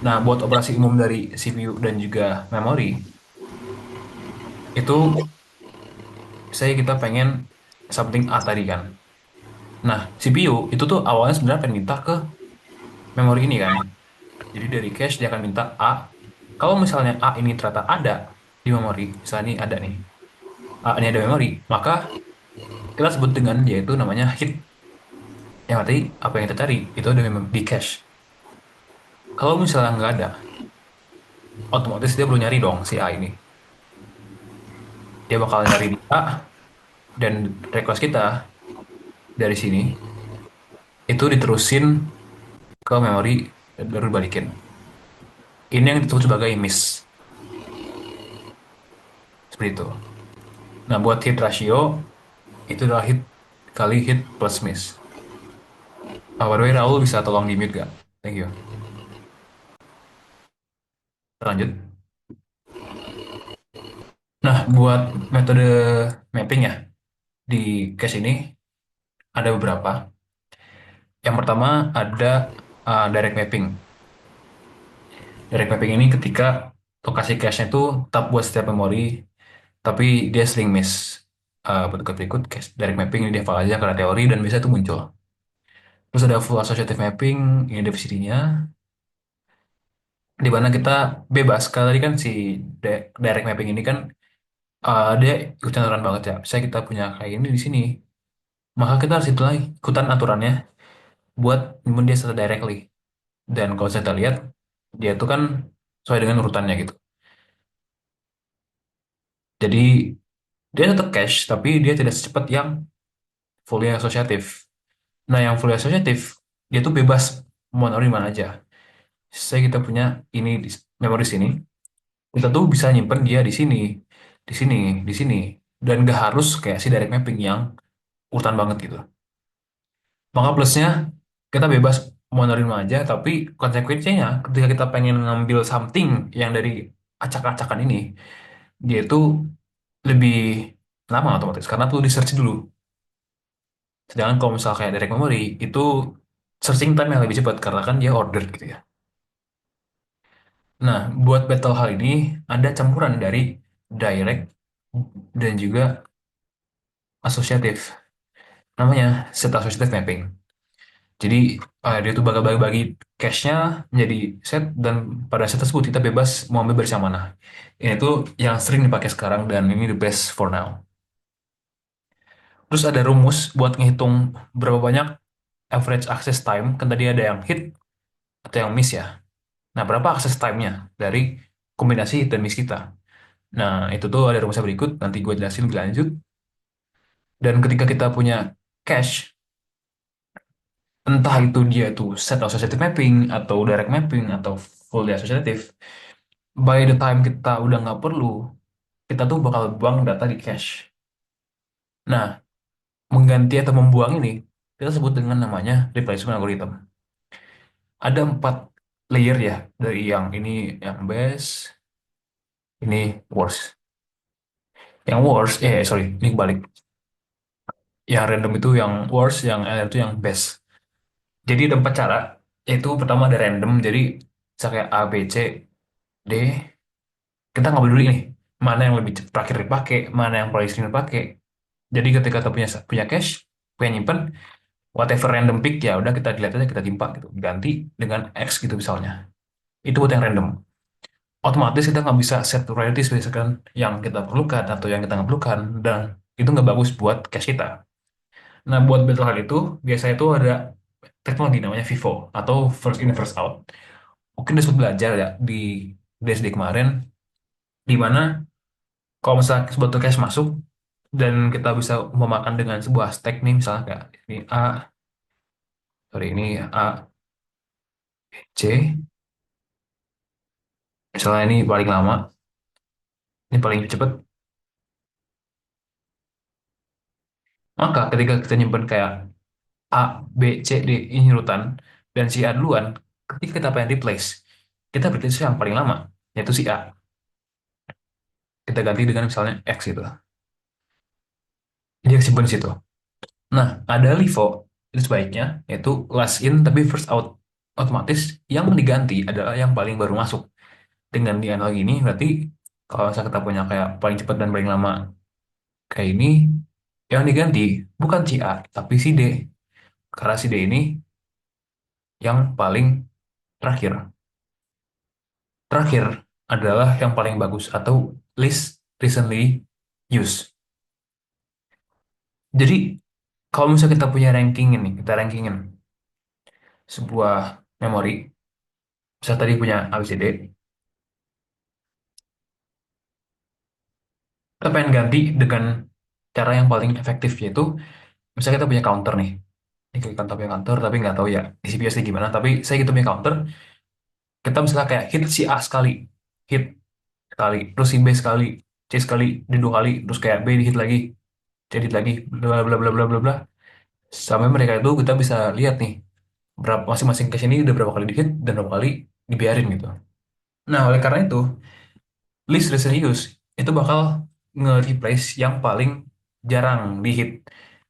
Nah, buat operasi umum dari CPU dan juga memori, itu saya kita pengen something A tadi kan. Nah, CPU itu tuh awalnya sebenarnya pengen minta ke memori ini kan. Jadi dari cache dia akan minta A. Kalau misalnya A ini ternyata ada di memori, misalnya ini ada nih, A ini ada memori, maka kita sebut dengan dia itu namanya hit. Yang arti apa yang kita cari itu ada memang di cache. Kalau misalnya nggak ada, otomatis dia belum nyari dong si A ini. Dia bakal nyari di A dan request kita dari sini itu diterusin ke memori dan baru balikin. Ini yang disebut sebagai miss. Seperti itu. Nah, buat hit ratio, itu adalah hit kali hit plus miss. By the way, Raul bisa tolong di mute gak? Thank you. Lanjut. Nah, buat metode mapping ya, di case ini ada beberapa. Yang pertama ada direct mapping. Direct mapping ini ketika lokasi cache-nya itu tetap buat setiap memori, tapi dia sering miss. Berikut berikut cache direct mapping ini dihafal aja karena teori dan biasanya itu muncul. Terus ada full associative mapping, ini definisinya, di mana kita bebas. Kalau tadi kan si direct mapping ini kan dia ikutan aturan banget ya. Saya kita punya kayak ini di sini, maka kita harus itulah ikutan aturannya buat nyumun dia secara directly. Dan kalau saya lihat, dia itu kan sesuai dengan urutannya gitu. Jadi dia tetap cache, tapi dia tidak secepat yang fully associative. Nah, yang fully associative, dia tuh bebas mau naruh di mana aja. Saya kita punya ini di memori sini, kita tuh bisa nyimpen dia di sini, di sini, di sini, dan gak harus kayak si direct mapping yang urutan banget gitu. Maka plusnya kita bebas mau nerima aja, tapi konsekuensinya ketika kita pengen ngambil something yang dari acak-acakan ini, dia itu lebih lama otomatis karena perlu di search dulu. Sedangkan kalau misalnya kayak direct memory itu searching time yang lebih cepat karena kan dia order gitu ya. Nah, buat battle hal ini ada campuran dari direct dan juga asosiatif. Namanya set associative mapping. Jadi dia tuh bagi cache-nya menjadi set dan pada set tersebut kita bebas mau ambil dari yang mana. Ini tuh yang sering dipakai sekarang dan ini the best for now. Terus ada rumus buat ngitung berapa banyak average access time. Kan tadi ada yang hit atau yang miss ya. Nah, berapa access time-nya dari kombinasi hit dan miss kita. Nah, itu tuh ada rumusnya berikut. Nanti gue jelasin lebih lanjut. Dan ketika kita punya cache, entah itu dia tuh set associative mapping atau direct mapping atau fully associative, by the time kita udah nggak perlu, kita tuh bakal buang data di cache. Nah, mengganti atau membuang ini, kita sebut dengan namanya replacement algorithm. Ada 4 layer ya, dari yang ini yang best, ini worst. Yang worst, sorry, ini balik. Yang random itu yang worst, yang LR itu yang best. Jadi ada 4 cara, yaitu pertama ada random, jadi bisa kayak A, B, C, D. Kita nggak peduli nih, mana yang lebih terakhir dipakai, mana yang paling sering dipakai. Jadi ketika kita punya punya cache, punya nyimpen, whatever random pick ya udah kita delete aja kita timpa gitu, ganti dengan X gitu misalnya. Itu buat yang random. Otomatis kita nggak bisa set priorities berdasarkan yang kita perlukan atau yang kita nggak perlukan dan itu nggak bagus buat cache kita. Nah, buat betul hal itu biasanya itu ada teknologi namanya FIFO atau first in first out. Mungkin udah sempat belajar ya di DSD kemarin, di mana kalau misalnya sebuah cache masuk dan kita bisa memakan dengan sebuah stack nih misalnya kayak ini A, sorry ini A, C, misalnya ini paling lama, ini paling cepat, maka ketika kita nyimpen kayak A, B, C, D ini urutan dan si A duluan, ketika kita pengen replace, kita berarti yang paling lama, yaitu si A. Kita ganti dengan misalnya X gitu. Dia simpan di situ. Nah, ada LIFO itu sebaiknya yaitu last in tapi first out. Otomatis yang diganti adalah yang paling baru masuk. Dengan di analogi ini berarti kalau misalnya kita punya kayak paling cepat dan paling lama kayak ini, yang diganti bukan si A tapi si D. Karena si D ini yang paling terakhir. Terakhir adalah yang paling bagus atau least recently used. Jadi kalau misalnya kita punya ranking ini, kita rankingin sebuah memori, misalnya tadi punya ABCD, kita pengen ganti dengan cara yang paling efektif yaitu, misalnya kita punya counter nih, ini kita punya counter tapi nggak tahu ya di CPS ini gimana, tapi saya gitu punya counter, kita misalnya kayak hit si A sekali, hit sekali, terus si B sekali, C sekali, dan dua kali, terus kayak B di hit lagi, C di hit lagi, bla bla bla bla bla bla, sampai mereka itu kita bisa lihat nih berapa masing-masing cache ini udah berapa kali di hit dan berapa kali dibiarin gitu. Nah, oleh karena itu, list recent use itu bakal nge-replace yang paling jarang di hit.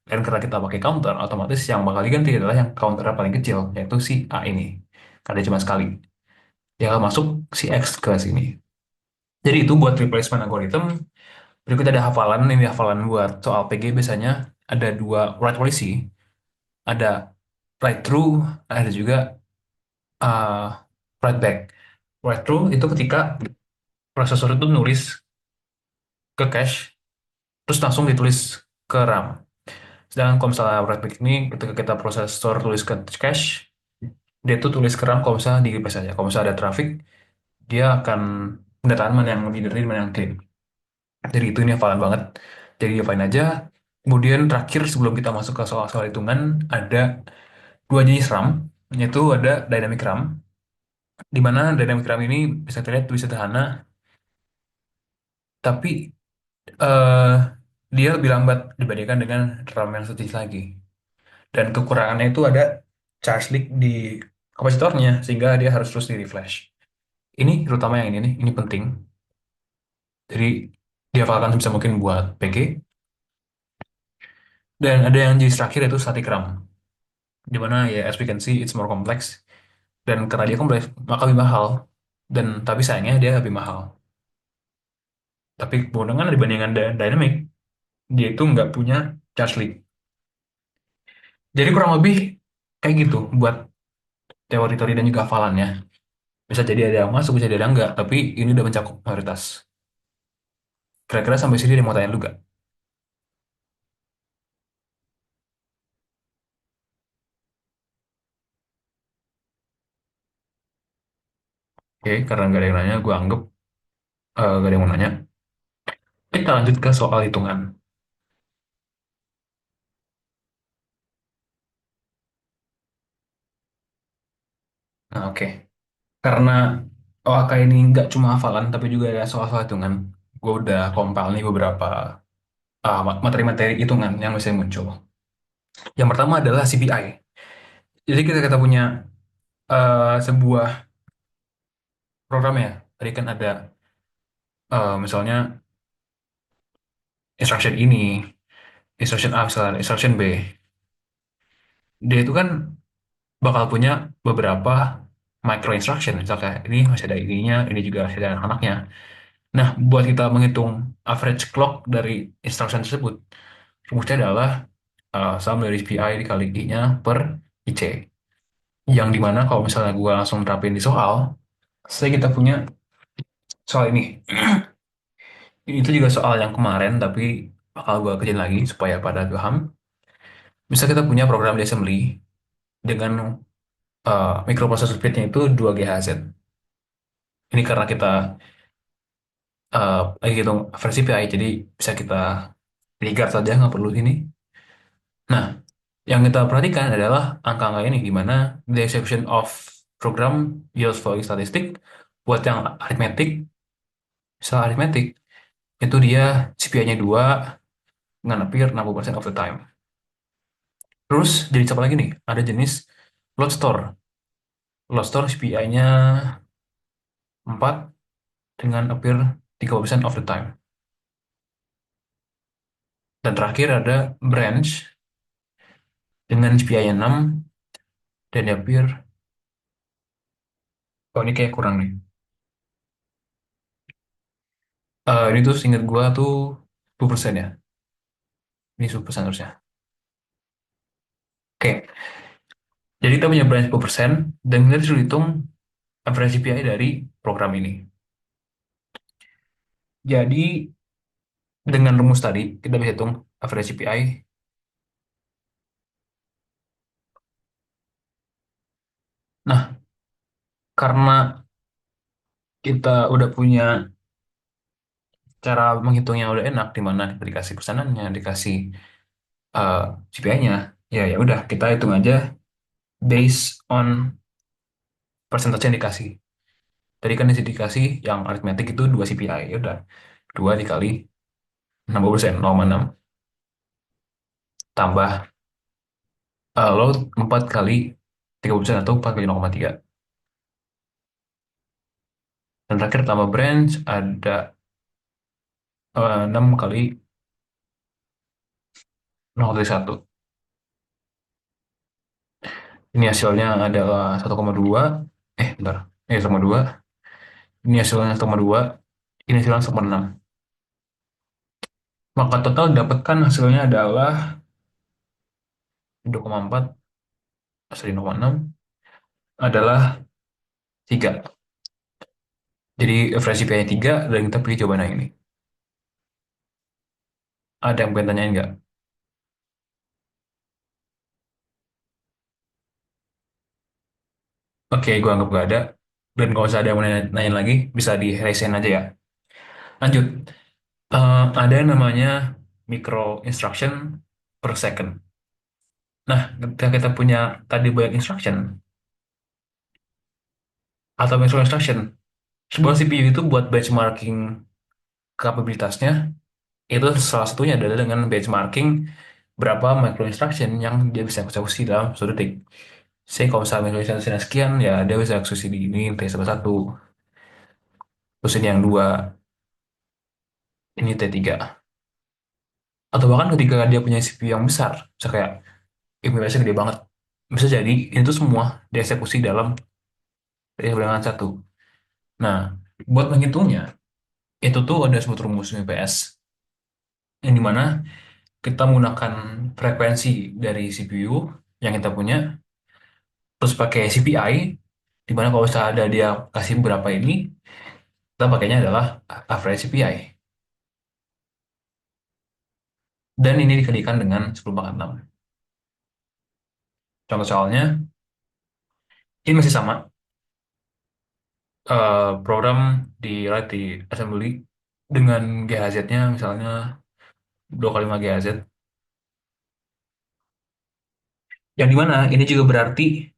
Dan karena kita pakai counter, otomatis yang bakal diganti adalah yang counter paling kecil, yaitu si A ini. Karena cuma sekali. Dia akan masuk si X ke sini. Jadi itu buat replacement algorithm. Berikut ada hafalan, ini hafalan buat soal PG biasanya ada dua write policy, ada write through, ada juga uh, write back. Write through itu ketika prosesor itu nulis ke cache, terus langsung ditulis ke RAM. Sedangkan kalau misalnya write back ini, ketika kita prosesor tulis ke cache, dia tuh tulis ke RAM kalau misalnya di cache saja. Kalau misalnya ada traffic, dia akan pendataan mana yang leader, mana yang clean. Jadi itu ini hafalan banget. Jadi diapain aja. Kemudian terakhir sebelum kita masuk ke soal-soal hitungan, ada dua jenis RAM, yaitu ada dynamic RAM, di mana dynamic RAM ini bisa terlihat lebih sederhana, tapi eh, dia lebih lambat dibandingkan dengan RAM yang sejenis lagi. Dan kekurangannya itu ada charge leak di kapasitornya, sehingga dia harus terus di refresh. Ini terutama yang ini nih, ini penting. Jadi dihafalkan sebisa mungkin buat PG. Dan ada yang jenis terakhir itu static RAM, di mana ya as we can see it's more complex. Dan karena dia kompleks, maka lebih mahal. Dan tapi sayangnya dia lebih mahal. Tapi keuntungan dibandingkan Dynamic, dia itu nggak punya charge leak. Jadi kurang lebih kayak gitu buat teori-teori dan juga hafalannya. Bisa jadi ada yang masuk, bisa jadi ada yang enggak. Tapi ini udah mencakup mayoritas. Kira-kira sampai sini dia mau tanya lu gak? Oke, karena nggak ada yang nanya, gue anggap nggak ada yang mau nanya. Kita lanjut ke soal hitungan. Nah, oke. Karena OAK ini nggak cuma hafalan, tapi juga ada soal-soal hitungan. Gue udah compile nih beberapa materi-materi hitungan yang bisa muncul. Yang pertama adalah CPI. Jadi kita punya sebuah program ya. Tadi kan ada misalnya instruction ini, instruction A misalnya, instruction B. Dia itu kan bakal punya beberapa micro instruction. Misalnya ini masih ada ininya, ini juga masih ada anaknya. Nah, buat kita menghitung average clock dari instruction tersebut, rumusnya adalah sum dari CPI dikali I-nya per IC. Yang dimana kalau misalnya gue langsung terapin di soal, saya kita punya soal ini. Itu juga soal yang kemarin, tapi bakal gue kerjain lagi supaya pada paham. Bisa kita punya program di assembly dengan microprocessor speed-nya itu 2 GHz. Ini karena kita lagi hitung versi PI, jadi bisa kita disregard saja, nggak perlu ini. Nah, yang kita perhatikan adalah angka-angka ini, di mana the execution of program yields following statistik. Buat yang aritmetik, misal aritmetik, itu dia CPI-nya 2 dengan hampir 60% of the time. Terus jenis apa lagi nih? Ada jenis load store. Load store CPI-nya 4 dengan hampir 30% of the time. Dan terakhir ada branch dengan CPI 6 dan Yapir. Oh ini kayak kurang nih. Ini tuh seingat gua tuh 10% ya. Ini 10% harusnya. Oke, jadi kita punya branch 10% dan kita disuruh hitung average CPI dari program ini. Jadi dengan rumus tadi kita bisa hitung average CPI. Nah, karena kita udah punya cara menghitungnya udah enak, di mana kita dikasih pesanannya, dikasih CPI-nya, ya udah kita hitung aja based on persentase yang dikasih. Tadi kan dikasih yang aritmetik itu 2 CPI, ya udah 2 dikali 60%, 0,6 tambah load 4 kali 30% atau 4 kali 0,3. Dan terakhir tambah branch ada 6 kali 0,1. Ini hasilnya adalah 1,2. Bentar. Ini 1,2. Ini hasilnya 1,2. Ini hasilnya 1,6. Maka total dapatkan hasilnya adalah 2,4. Sorry, 0,6 adalah 3. Jadi average CPI 3 dan kita pilih jawaban yang ini. Ada yang pengen tanyain nggak? Oke, gue anggap nggak ada. Dan kalau misalnya ada yang mau nanyain lagi, bisa di resign aja ya. Lanjut. Ada yang namanya micro instruction per second. Nah, ketika kita punya tadi banyak instruction atau micro instruction, sebuah CPU itu buat benchmarking kapabilitasnya, itu salah satunya adalah dengan benchmarking berapa micro instruction yang dia bisa eksekusi dalam satu detik. Saya kalau misalnya micro instruction sekian, ya dia bisa eksekusi di ini T1, terus ini yang dua, ini T3. Atau bahkan ketika dia punya CPU yang besar, bisa kayak implementasinya gede banget, bisa jadi itu semua dieksekusi dalam dengan satu. Nah, buat menghitungnya, itu tuh ada sebuah rumus MPS, yang dimana kita menggunakan frekuensi dari CPU yang kita punya, terus pakai CPI, dimana kalau misalnya ada dia kasih berapa ini, kita pakainya adalah average CPI. Dan ini dikalikan dengan 10 pangkat 6. Contoh soalnya, ini masih sama, program di write di assembly dengan GHz-nya misalnya 2 kali 5 GHz, yang dimana ini juga berarti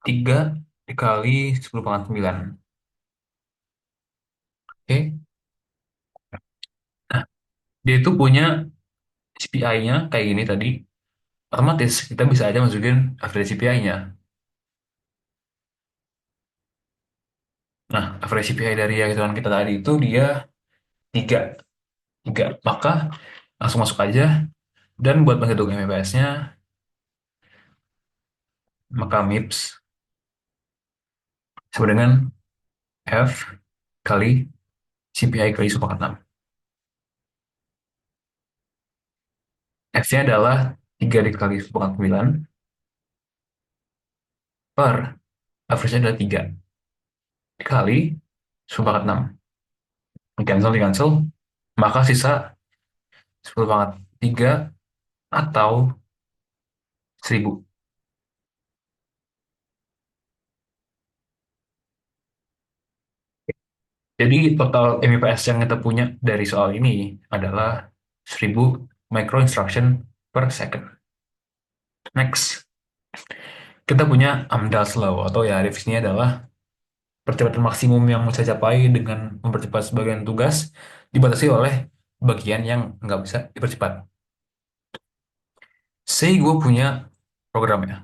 3 dikali 10 pangkat 9. Oke, nah dia itu punya CPI-nya kayak gini tadi, otomatis kita bisa aja masukin average CPI-nya. Nah, average CPI dari yang hitungan kita tadi itu dia 3. 3. Maka langsung masuk aja, dan buat menghitung MPS-nya, maka MIPS sama dengan F kali CPI kali 1/6. F-nya adalah 3 dikali 1/9 per average-nya adalah 3 dikali 1/6. Di cancel, maka sisa 10/3 atau 1000. Jadi total MIPS yang kita punya dari soal ini adalah 1000 micro instruction per second. Next, kita punya Amdahl's Law, atau ya definisinya adalah percepatan maksimum yang bisa capai dengan mempercepat sebagian tugas dibatasi oleh bagian yang nggak bisa dipercepat. Say gue punya program ya.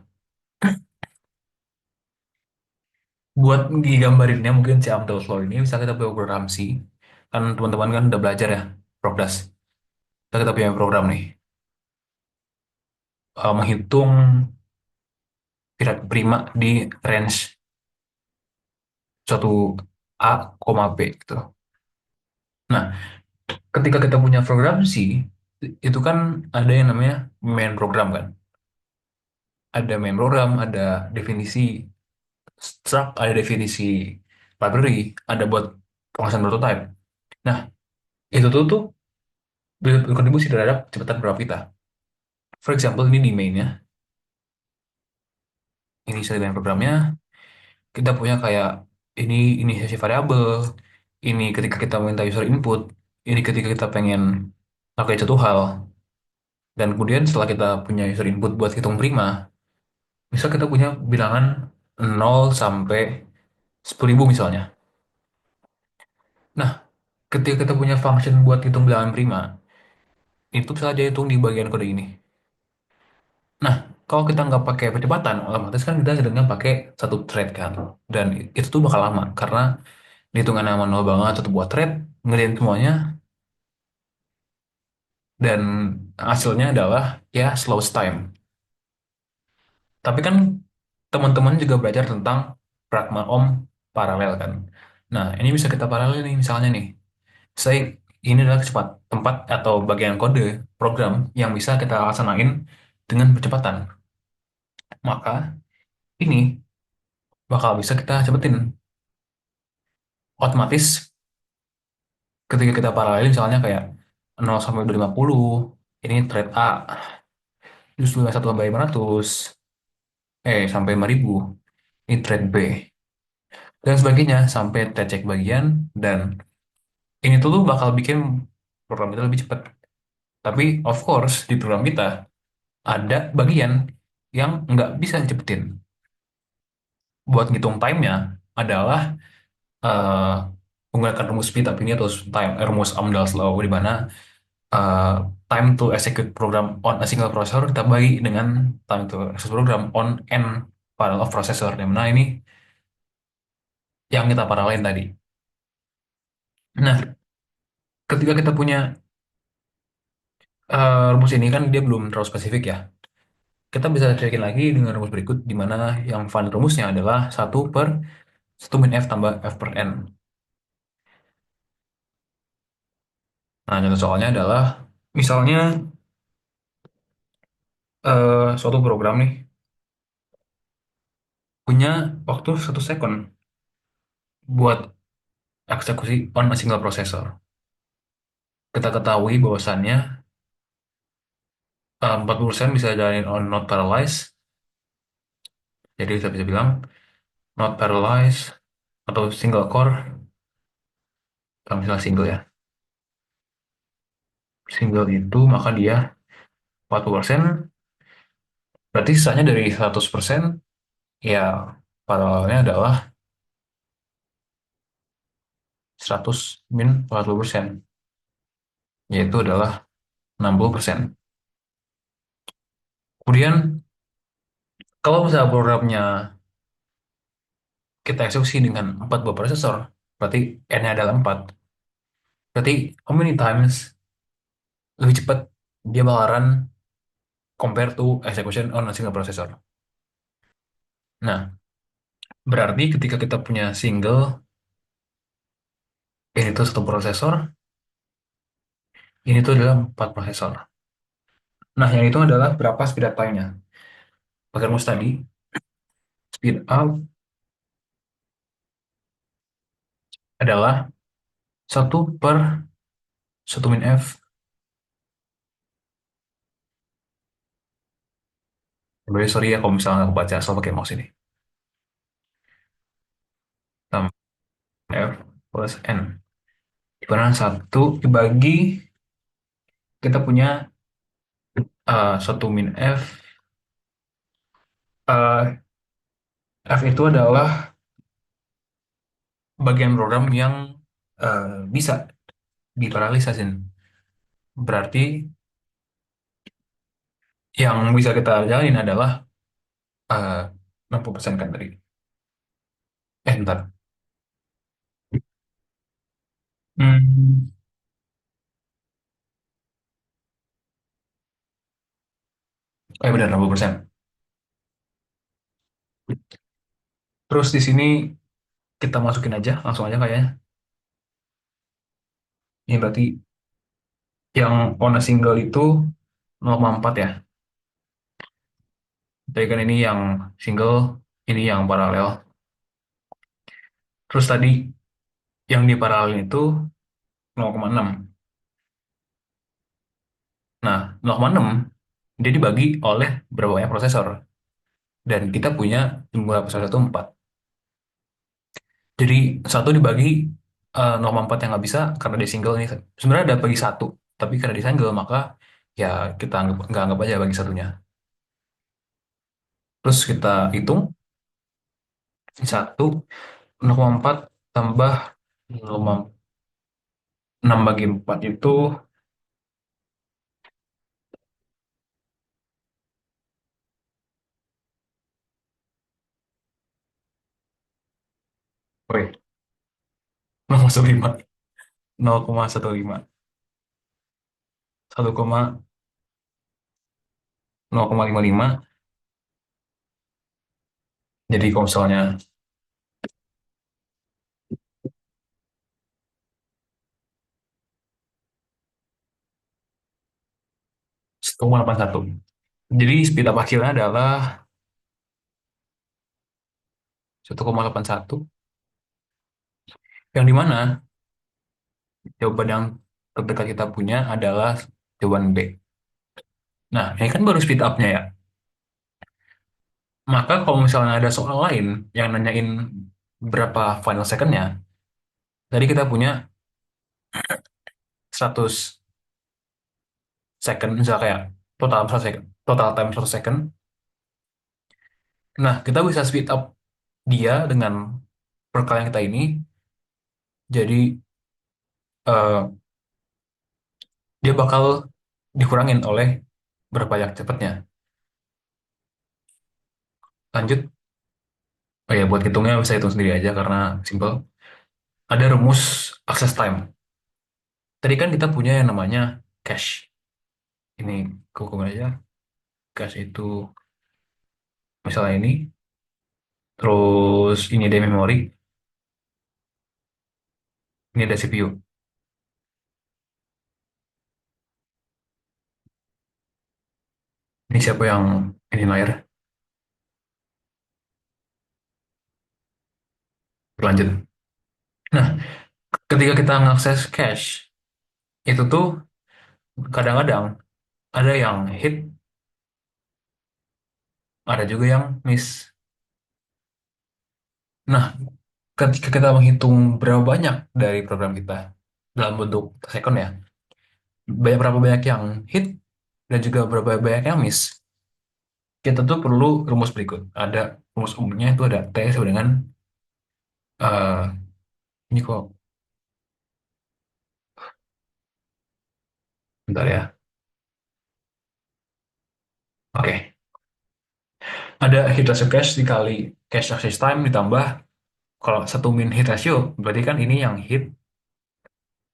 Buat digambarinnya mungkin si Amdahl's Law ini bisa kita buat program C. Kan teman-teman kan udah belajar ya, Progdas. kita punya program nih, menghitung tingkat prima di range suatu A, B gitu. Nah, ketika kita punya program C, itu kan ada yang namanya main program kan. Ada main program, ada definisi struct, ada definisi library, ada buat penghasil prototype. Nah, itu tuh berkontribusi terhadap kecepatan program kita. For example, ini di main-nya, ini saya dengan programnya, kita punya kayak ini inisiasi variabel, ini ketika kita minta user input, ini ketika kita pengen pakai satu hal, dan kemudian setelah kita punya user input buat hitung prima, misal kita punya bilangan 0 sampai 10.000 misalnya. Nah, ketika kita punya function buat hitung bilangan prima, itu bisa aja hitung di bagian kode ini. Nah, kalau kita nggak pakai percepatan, otomatis kan kita sedangkan pakai satu thread kan. Dan itu tuh bakal lama, karena hitungan yang manual banget, satu buat thread, ngerjain semuanya, dan hasilnya adalah ya slow time. Tapi kan teman-teman juga belajar tentang pragma om paralel kan. Nah, ini bisa kita paralel nih, misalnya nih. Saya ini adalah tempat atau bagian kode program yang bisa kita laksanain dengan percepatan. Maka ini bakal bisa kita cepetin. Otomatis ketika kita paralel misalnya kayak 0 sampai 250, ini thread A, terus 1 sampai 500, sampai 5.000, ini thread B, dan sebagainya sampai thread cek bagian, dan ini tuh bakal bikin program kita lebih cepat. Tapi of course di program kita ada bagian yang nggak bisa dicepetin. Buat ngitung time-nya adalah eh, menggunakan rumus speed up ini atau rumus Amdahl's law, di mana eh, time to execute program on a single processor kita bagi dengan time to execute program on n parallel of processor. Di mana ini yang kita paralel tadi. Nah, ketika kita punya rumus ini kan dia belum terlalu spesifik ya. Kita bisa cekin lagi dengan rumus berikut, di mana yang final rumusnya adalah 1/1 min f tambah f per n. Nah, contoh soalnya adalah misalnya suatu program nih punya waktu 1 second buat eksekusi on a single processor. Kita ketahui bahwasannya 40% bisa jalanin on not paralyzed. Jadi kita bisa bilang not paralyzed atau single core, kalau misalnya single ya. Single itu maka dia 40%, berarti sisanya dari 100% ya paralelnya adalah 100 min 40%, yaitu adalah 60%. Kemudian kalau misalnya programnya kita eksekusi dengan 4 buah prosesor, berarti N-nya adalah 4. Berarti how many times lebih cepat dia bakalan compare to execution on a single processor. Nah, berarti ketika kita punya single, ini tuh satu prosesor, ini tuh adalah 4 prosesor. Nah, yang itu adalah berapa speed up time-nya. Pakai rumus tadi, speed up adalah 1/1 min f. Sebenarnya sorry ya kalau misalnya aku baca asal pakai mouse ini. Tambah f plus n. Di mana 1 dibagi, kita punya 1 min f. Eh, f itu adalah bagian program yang bisa diparalisasin. Berarti yang bisa kita jalanin adalah eh 60% kan tadi. Bentar. Hmm, Eh benar 60%. Terus di sini kita masukin aja, langsung aja kayaknya. Ini berarti yang on a single itu 0,4 ya. Jadi kan ini yang single, ini yang paralel. Terus tadi yang di paralel itu 0,6. Nah, 0,6 dia dibagi oleh berapa banyak prosesor. Dan kita punya jumlah prosesor itu 4. Jadi satu dibagi 0,4 yang nggak bisa karena dia single ini. Sebenarnya ada bagi satu. Tapi karena dia single maka ya kita nggak anggap aja bagi satunya. Terus kita hitung satu 0,4 tambah 0,6 bagi 4 itu, woi, 0,15. 0,15. 0,55. Jadi kalau misalnya 1,81. Jadi speed up akhirnya adalah 1,81. Yang dimana jawaban yang terdekat kita punya adalah jawaban B. Nah, ini kan baru speed up-nya ya. Maka kalau misalnya ada soal lain yang nanyain berapa final second-nya, tadi kita punya 100 second, misalnya kayak total 100 second, total time 100 second. Nah, kita bisa speed up dia dengan perkalian kita ini, jadi eh, dia bakal dikurangin oleh berapa yang cepatnya. Lanjut, oh ya buat hitungnya bisa hitung sendiri aja karena simple. Ada rumus access time. Tadi kan kita punya yang namanya cache. Ini hukum aja. Cache itu misalnya ini, terus ini ada memori, ini ada CPU. Ini siapa yang ini layar? Berlanjut. Nah, ketika kita mengakses cache, itu tuh kadang-kadang ada yang hit, ada juga yang miss. Nah, ketika kita menghitung berapa banyak dari program kita dalam bentuk second ya, berapa banyak yang hit dan juga berapa banyak yang miss, kita tuh perlu rumus berikut. Ada rumus umumnya itu ada T sama dengan ini kok, bentar ya. Oke, ada hit ratio cache dikali cache access time ditambah kalau satu min hit ratio berarti kan ini yang hit,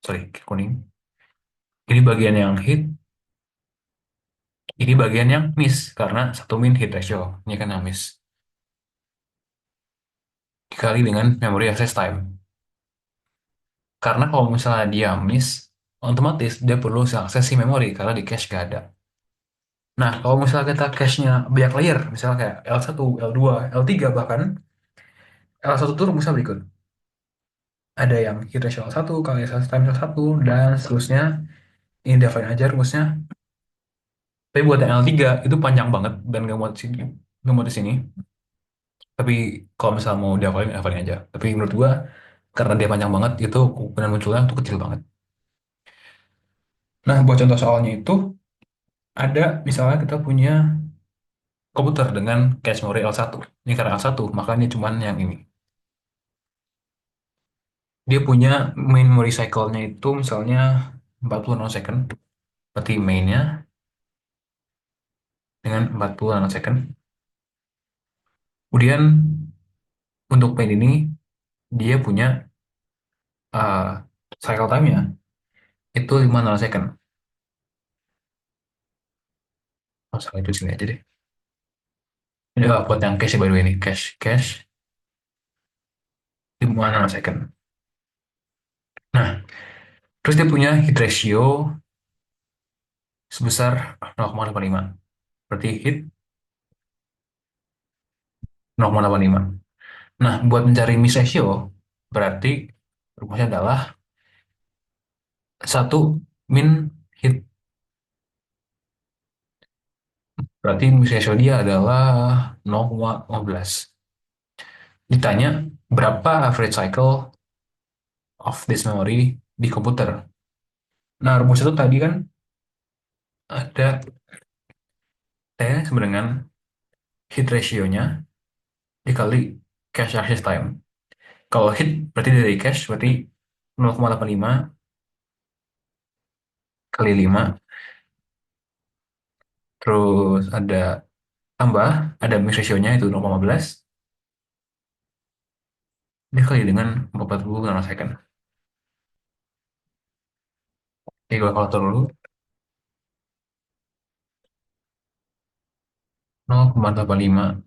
sorry kuning. Ini bagian yang hit, ini bagian yang miss karena satu min hit ratio. Ini kan yang miss dikali dengan memory access time. Karena kalau misalnya dia miss, otomatis dia perlu akses si memori karena di cache gak ada. Nah, kalau misalnya kita cache-nya banyak layer, misalnya kayak L1, L2, L3 bahkan, L1 itu rumusnya berikut. Ada yang hit ratio L1 kali access time L1 dan seterusnya. Ini define aja rumusnya. Tapi buat yang L3 itu panjang banget dan gak mau di sini. Gak mau di sini. Tapi kalau misalnya mau dihafalin, hafalin aja. Tapi menurut gua, karena dia panjang banget, itu kemungkinan munculnya itu kecil banget. Nah, buat contoh soalnya itu, ada misalnya kita punya komputer dengan cache memori L1. Ini karena L1, makanya cuman yang ini. Dia punya memory cycle-nya itu misalnya 40 nanosecond. Berarti main-nya dengan 40 nanosecond. Kemudian untuk main ini, dia punya uh, cycle time-nya itu 5 nanosecond. Masalah itu sini aja deh. Ini buat yang cache by the way ini. Cache di mana second. Nah, terus dia punya hit ratio sebesar 0,85. Berarti hit 0,85. Nah, buat mencari miss ratio, berarti rumusnya adalah satu min hit. Berarti miss ratio dia adalah 0,15. Ditanya berapa average cycle of this memory di komputer. Nah, rumus itu tadi kan ada T sama dengan hit ratio-nya dikali cache access time. Kalau hit berarti dari cache berarti 0,85 kali 5. Terus ada tambah, ada mix ratio-nya itu 0,15 dikali dengan 40 nanosecond. Jadi gue kalkulator dulu 0,85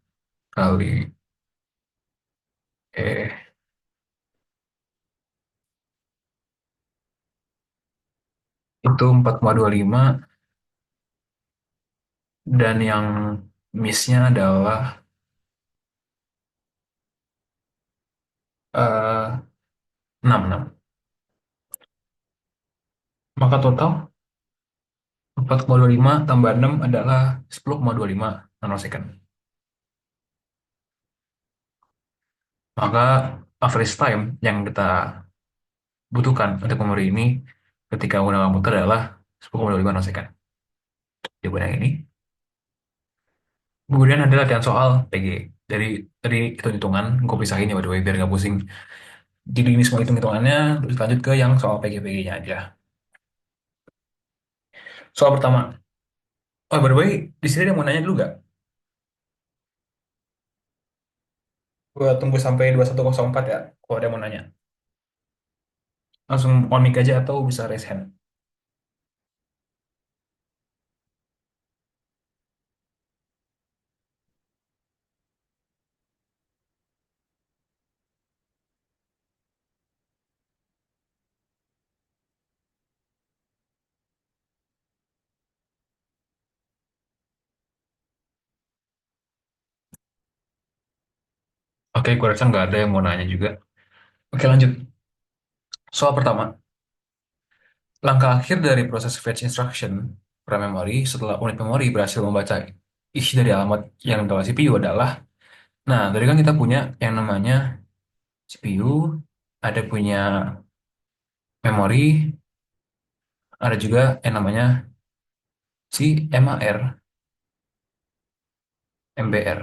kali eh itu 4,25 dan yang miss-nya adalah 66. Maka total 4,25 tambah 6 adalah 10,25 nanosecond. Maka average time yang kita butuhkan untuk memori ini ketika menggunakan komputer adalah 10,25 nanosecond. Jawaban yang ini. Kemudian ada latihan soal PG. Dari hitung-hitungan, gue pisahin ya by the way, biar nggak pusing. Jadi ini semua hitung-hitungannya, terus lanjut ke yang soal PG-PG-nya aja. Soal pertama. Oh, by the way, di sini ada yang mau nanya dulu nggak? Gue tunggu sampai 2104 ya, kalau ada yang mau nanya. Langsung on mic aja atau bisa raise hand. Oke, gue rasa nggak ada yang mau nanya juga. Oke, lanjut. Soal pertama. Langkah akhir dari proses fetch instruction pada memori setelah unit memori berhasil membaca isi dari alamat yang dalam CPU adalah, nah, tadi kan kita punya yang namanya CPU, ada punya memori, ada juga yang namanya si MAR, MBR.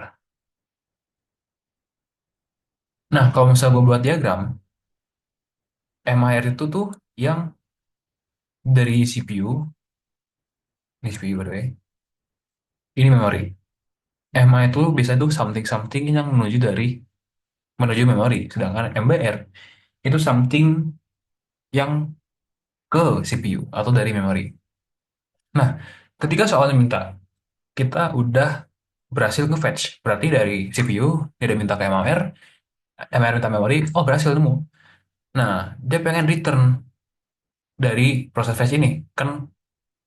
Nah, kalau misalnya gue buat diagram, MAR itu tuh yang dari CPU, ini CPU by the way, ini memori. MA itu bisa tuh something-something yang menuju memori, sedangkan MBR itu something yang ke CPU atau dari memori. Nah, ketika soalnya minta, kita udah berhasil ke fetch. Berarti dari CPU, dia udah minta ke MAR, MAR minta memori, oh berhasil nemu. Nah, dia pengen return dari proses fetch ini. Kan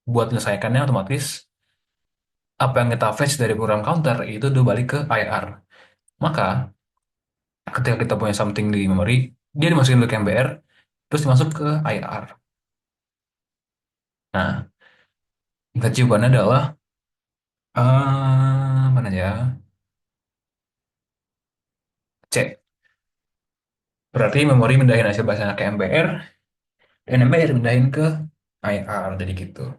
buat menyelesaikannya otomatis, apa yang kita fetch dari program counter, itu udah balik ke IR. Maka, ketika kita punya something di memori, dia dimasukin ke MBR, terus dimasuk ke IR. Nah, jawabannya adalah, mana ya? C. Berarti memori mindahin hasil bahasa ke MBR, dan MBR mindahin ke IR, jadi gitu.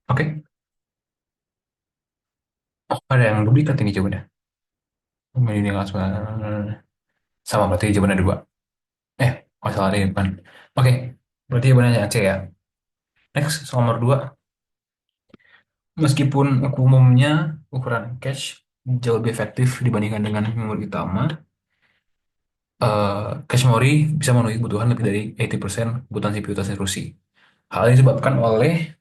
Oke. Oh, ada yang duplikat ini jawabannya. Ini langsung sama, berarti jawabannya dua. Masalah ini depan. Oke, berarti jawabannya C ya. Next, soal nomor dua. Meskipun umumnya ukuran cache jauh lebih efektif dibandingkan dengan memori utama, cache memori bisa memenuhi kebutuhan lebih dari 80% kebutuhan CPU instruksi. Hal ini disebabkan oleh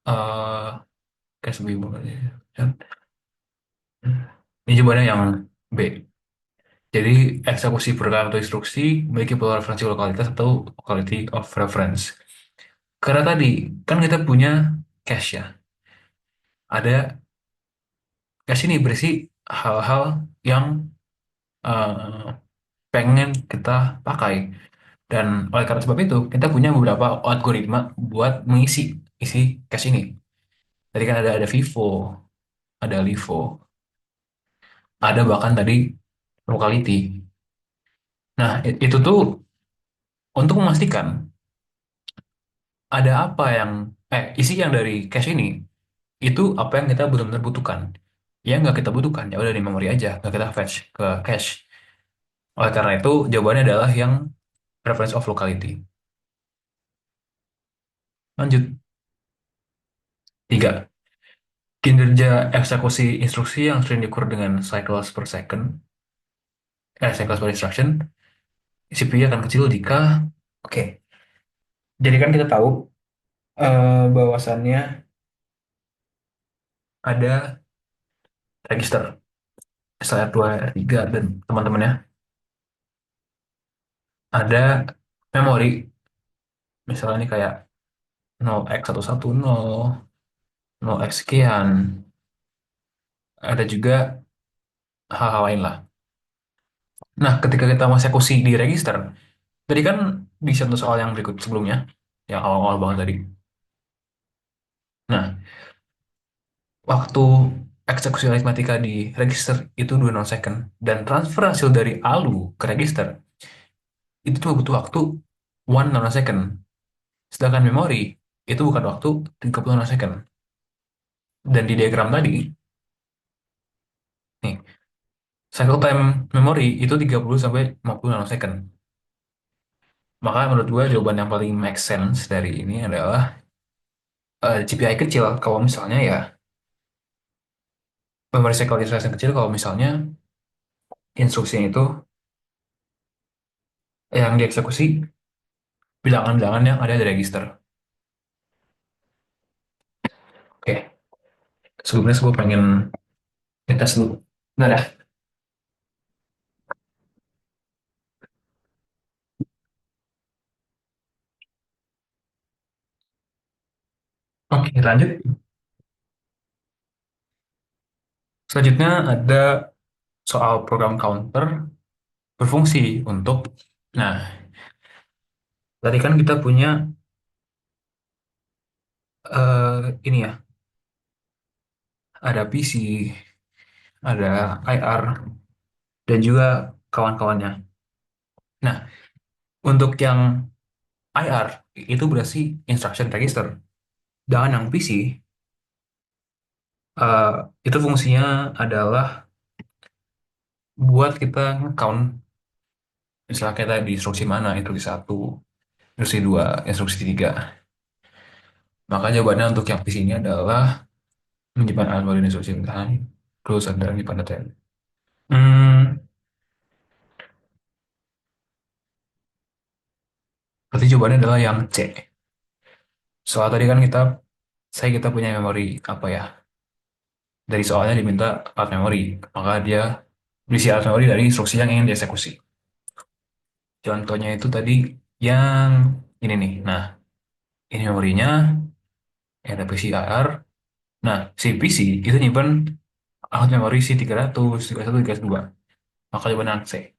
eh kayak sebelum ini jawabannya yang B. Jadi eksekusi program atau instruksi memiliki pola referensi lokalitas atau quality of reference. Karena tadi kan kita punya cache ya. Ada cache ini berisi hal-hal yang eh, pengen kita pakai. Dan oleh karena sebab itu, kita punya beberapa algoritma buat mengisi isi cache ini. Tadi kan ada Vivo, ada Livo, ada bahkan tadi locality. Nah, itu tuh untuk memastikan ada apa yang isi yang dari cache ini itu apa yang kita benar-benar butuhkan. Yang nggak kita butuhkan ya udah di memori aja, nggak kita fetch ke cache. Oleh karena itu, jawabannya adalah yang reference of locality. Lanjut. Tiga. Kinerja eksekusi instruksi yang sering diukur dengan cycles per second, cycles per instruction, CPU akan kecil jika, oke. Jadi kan kita tahu bahwasannya ada register, misalnya 2, 3, dan teman-temannya. Ada memori, misalnya ini kayak 0x110, 0x sekian. Ada juga hal-hal lain lah. Nah, ketika kita mengeksekusi di register, tadi kan di satu soal yang berikut sebelumnya, yang awal-awal banget tadi. Nah, waktu eksekusi aritmatika di register itu 2 nanosecond, dan transfer hasil dari ALU ke register itu cuma butuh waktu 1 nanosecond. Sedangkan memori itu bukan waktu 30 nanosecond. Dan di diagram tadi, nih, cycle time memori itu 30 sampai 50 nanosecond. Maka menurut gue jawaban yang paling make sense dari ini adalah GPI kecil. Kalau misalnya ya, memory cycle instruction kecil kalau misalnya instruksinya itu yang dieksekusi bilangan-bilangan yang ada di register. Oke, sebelumnya gue pengen ngetes dulu. Nah, dah. Oke, lanjut. Selanjutnya ada soal program counter berfungsi untuk, nah, tadi kan kita punya ini ya, ada PC, ada IR, dan juga kawan-kawannya. Nah, untuk yang IR, itu berarti instruction register. Dan yang PC, eh, itu fungsinya adalah buat kita count, misalnya kita di instruksi mana, instruksi satu, instruksi dua, instruksi tiga. Maka jawabannya untuk yang PC ini adalah menyimpan alat baru instruksi tahan, terus ada menyimpan data. Hmm, berarti jawabannya adalah yang C. Soal tadi kan kita punya memori apa ya? Dari soalnya diminta alat memori, maka dia berisi alat memori dari instruksi yang ingin dieksekusi. Contohnya itu tadi yang ini nih. Nah, ini memorinya, ada PCIR. Nah, si PC itu nyimpen alat memori si 300, 31, 32. Maka jawabannya yang C.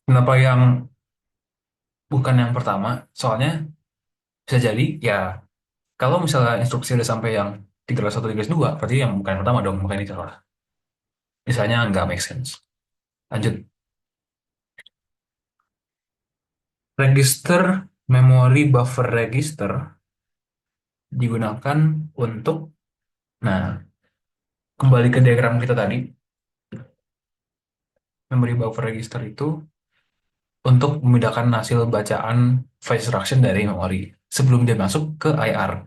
Kenapa yang bukan yang pertama? Soalnya bisa jadi ya kalau misalnya instruksi udah sampai yang 301, 302, berarti yang bukan yang pertama dong, makanya ini salah. Misalnya nggak make sense. Lanjut. Register memory buffer register digunakan untuk, nah, kembali ke diagram kita tadi, memory buffer register itu untuk memindahkan hasil bacaan file instruction dari memori sebelum dia masuk ke IR.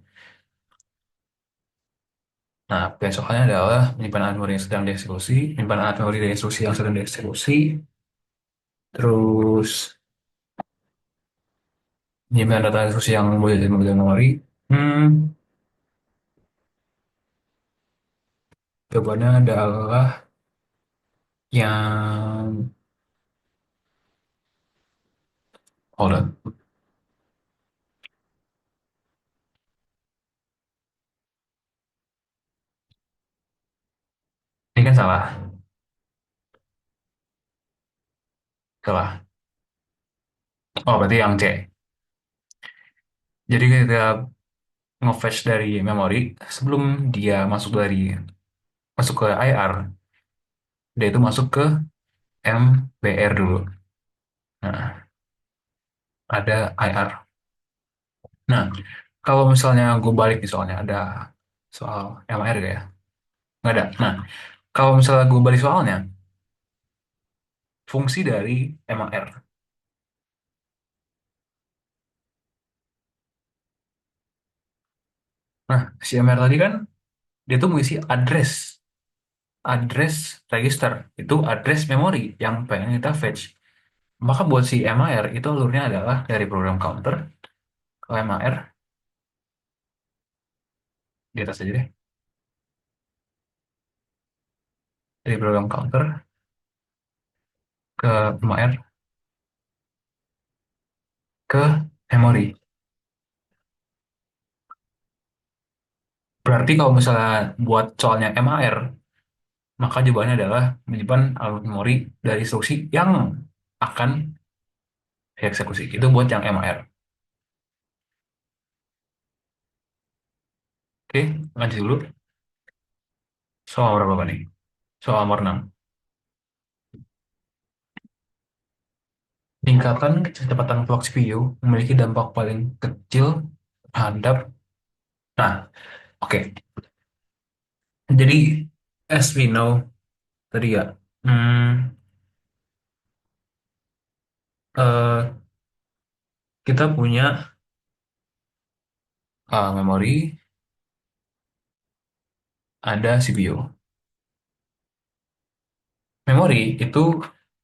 Nah, besoknya adalah menyimpan alat memori yang sedang dieksekusi, menyimpan alat memori dari instruksi yang sedang dieksekusi, terus Penyimpanan data instruksi yang boleh di memori. Hmm, Jawabannya adalah yang hold on. Ini kan salah. Salah. Oh, berarti yang C. Jadi ketika nge-fetch dari memori, sebelum dia masuk ke IR, dia itu masuk ke MBR dulu. Nah, ada IR. Nah, kalau misalnya gue balik nih soalnya ada soal MR gak ya? Nggak ada. Nah, kalau misalnya gue balik soalnya, fungsi dari MR. Nah, si MR tadi kan dia tuh mengisi address register. Itu address memori yang pengen kita fetch. Maka buat si MR itu alurnya adalah dari program counter ke MR di atas aja deh. Dari program counter ke MR ke memori. Berarti kalau misalnya buat soalnya MAR, maka jawabannya adalah menyimpan alur memori dari instruksi yang akan dieksekusi. Itu buat yang MAR. Oke, lanjut dulu. Soal berapa Pak nih? Soal nomor 6. Tingkatan kecepatan clock CPU memiliki dampak paling kecil terhadap... Nah, oke. Jadi, as we know, tadi ya, hmm, eh, kita punya memori, ada CPU. Memori itu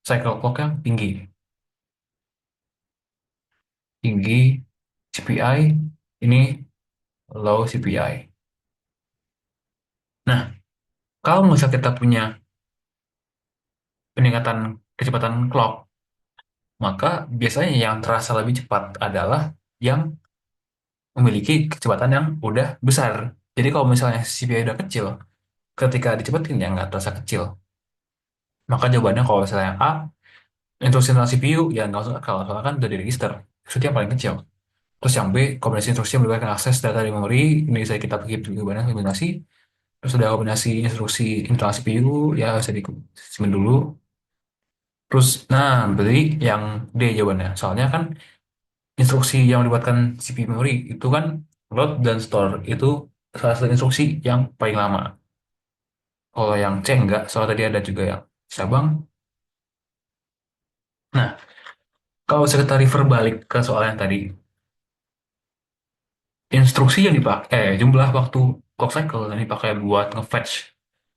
cycle clock yang tinggi. Tinggi CPI, ini low CPI. Nah, kalau misalnya kita punya peningkatan kecepatan clock, maka biasanya yang terasa lebih cepat adalah yang memiliki kecepatan yang udah besar. Jadi kalau misalnya CPI udah kecil, ketika dicepetin ya nggak terasa kecil. Maka jawabannya kalau misalnya A, instruksi tentang CPU, ya nggak usah, kalau soalnya kan udah di register. Itu yang paling kecil. Terus yang B, kombinasi instruksi yang memberikan akses data di memori, ini bisa kita pergi jawabannya kombinasi. Terus ada kombinasi instruksi internal CPU, ya bisa disimpan dulu. Terus, nah, berarti yang D jawabannya. Soalnya kan instruksi yang melibatkan CPU memori itu kan load dan store. Itu salah satu instruksi yang paling lama. Kalau yang C enggak, soalnya tadi ada juga yang cabang. Nah, kalau saya kita refer balik ke soal yang tadi, instruksi yang dipakai, jumlah waktu clock cycle yang dipakai buat nge-fetch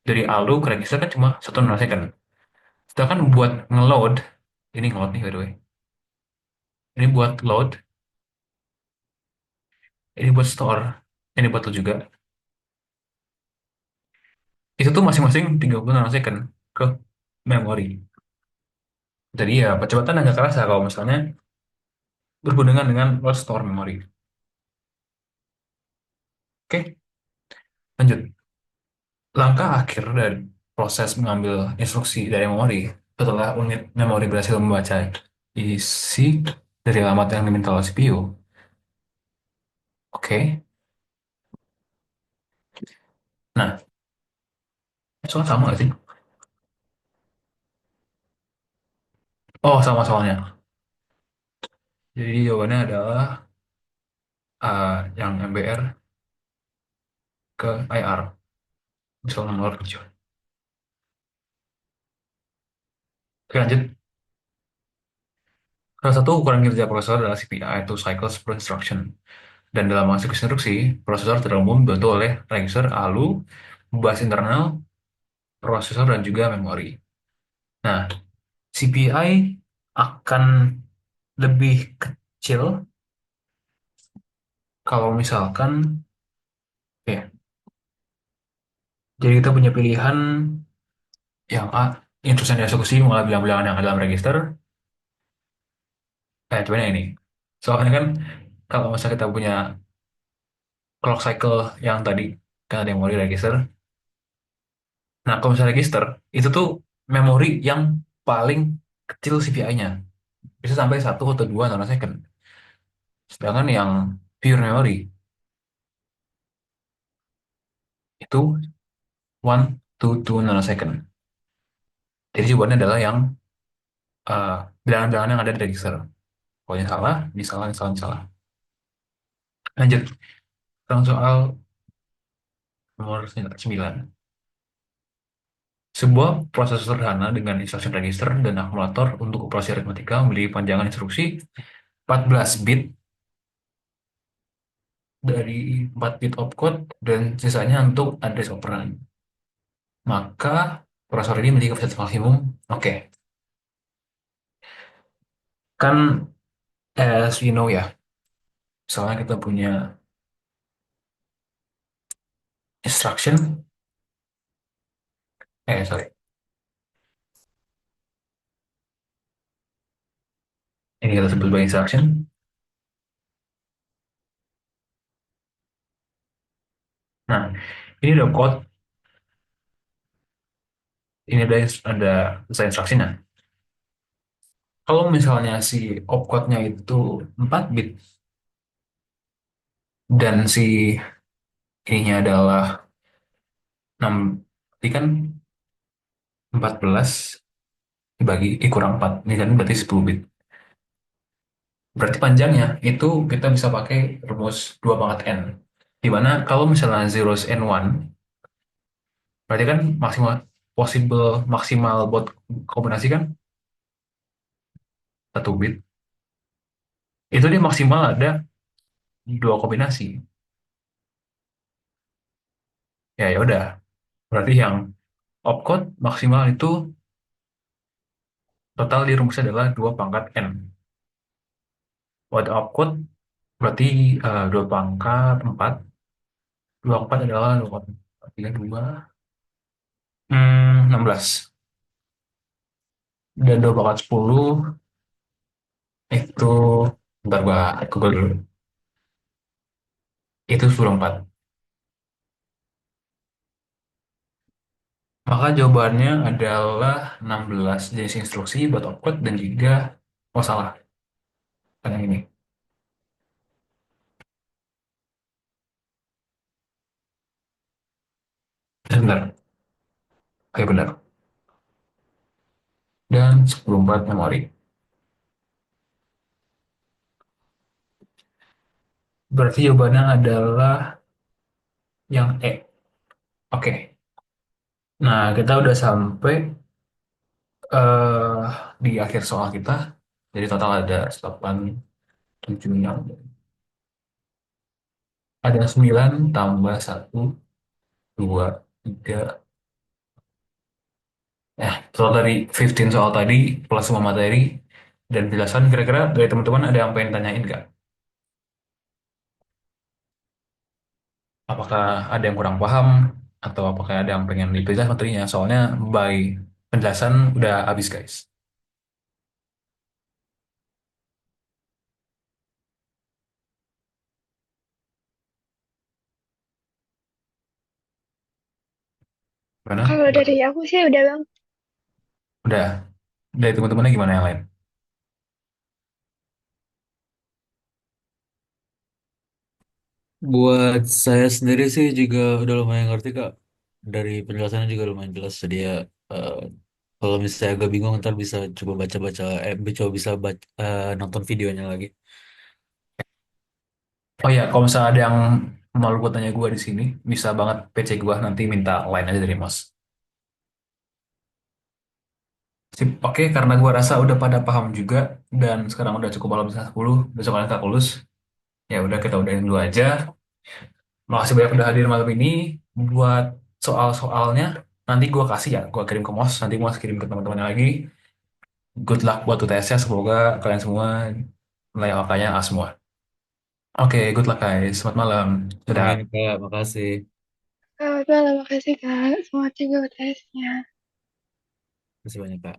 dari ALU ke register kan cuma 1 nanosecond. Sedangkan buat nge-load, ini nge-load nih by the way, ini buat load, ini buat store, ini buat load juga. Itu tuh masing-masing 30 nanosecond ke memori. Jadi ya percepatan agak kerasa kalau misalnya berhubungan dengan load store memori. Oke, lanjut. Langkah akhir dari proses mengambil instruksi dari memori setelah unit memori berhasil membaca isi dari alamat yang diminta oleh CPU. Oke, nah, soal sama nggak sih? Oh, sama soalnya. Jadi jawabannya adalah yang MBR ke IR. Misal nomor 7. Oke, lanjut. Salah satu ukuran kerja prosesor adalah CPI, yaitu Cycles per Instruction. Dan dalam eksekusi instruksi, prosesor tidak umum dibantu oleh register ALU, bus internal, prosesor, dan juga memori. Nah, CPI akan lebih kecil Kalau misalkan, ya, jadi kita punya pilihan yang A, instruksi yang dieksekusi mengalami bilang-bilangan yang ada dalam register. Coba yang ini. Soalnya kan, kalau misalnya kita punya clock cycle yang tadi, kan ada yang mau di register. Nah, kalau misalnya register, itu tuh memori yang paling kecil CPI-nya. Bisa sampai 1 atau 2 nanosecond. Sedangkan yang pure memory, itu 1 to 2 nanosecond. Jadi jawabannya adalah yang eh, bilangan-bilangan yang ada di register. Kalau yang salah, misalnya, misalnya salah. Lanjut, sekarang soal nomor 9. Sebuah proses sederhana dengan instruction register dan akumulator untuk operasi aritmatika memiliki panjangan instruksi 14 bit dari 4 bit opcode dan sisanya untuk address operand. Maka prosesor ini memiliki kapasitas maksimum. Oke, kan as you know ya, misalnya kita punya instruction, sorry, ini kita sebut sebagai instruction. Nah, ini ada code, ini ada selesai instruction. Kalau misalnya si opcode-nya itu 4 bit dan si ininya adalah 6, berarti kan 14 dibagi kurang 4, ini kan berarti 10 bit. Berarti panjangnya itu kita bisa pakai rumus 2 pangkat n. Di mana kalau misalnya zeros and one, berarti kan maksimal possible maksimal buat kombinasi kan 1 bit. Itu dia maksimal ada 2 kombinasi. Ya ya udah. Berarti yang opcode maksimal itu total di rumusnya adalah 2 pangkat n. Buat opcode berarti 2 pangkat 4. 2 pangkat adalah 2 pangkat 3, 2, 16. Dan 2 pangkat 10 itu, bentar gua Google dulu. Itu 4. Maka jawabannya adalah 16 jenis instruksi buat opcode dan juga, oh salah, kan yang ini. Sebentar, oke benar. Dan 14 memori. Berarti jawabannya adalah yang E. Oke. Nah, kita udah sampai eh di akhir soal kita. Jadi total ada 8, 7, 6. Ada 9 tambah 1, 2, 3. Total dari 15 soal tadi plus semua materi dan penjelasan, kira-kira dari teman-teman ada yang pengen tanyain nggak? Apakah ada yang kurang paham atau apakah ada yang pengen diperjelas materinya? Soalnya by penjelasan udah habis guys. Gimana? Kalau dari aku sih udah bang. Udah. Dari teman-temannya gimana yang lain? Buat saya sendiri sih juga udah lumayan ngerti Kak. Dari penjelasannya juga lumayan jelas. Jadi ya eh, kalau misalnya agak bingung ntar bisa coba baca-baca, coba bisa nonton videonya lagi. Oh ya, kalau misalnya ada yang malu buat tanya gue di sini, bisa banget PC gue nanti minta line aja dari Mas. Sip, oke, karena gue rasa udah pada paham juga dan sekarang udah cukup malam setengah 10, besok kalian tak lulus. Ya udah kita udahin dulu aja. Makasih banyak udah hadir malam ini. Buat soal-soalnya nanti gue kasih ya, gue kirim ke Mos, nanti Mos kirim ke teman-temannya lagi. Good luck buat UTS-nya, semoga kalian semua nilai angkanya A semua. Oke, good luck guys. Selamat malam. Amin, Dadah. Kak. Makasih. Selamat malam, makasih Kak. Semangat juga UTS-nya. Makasih banyak, Kak.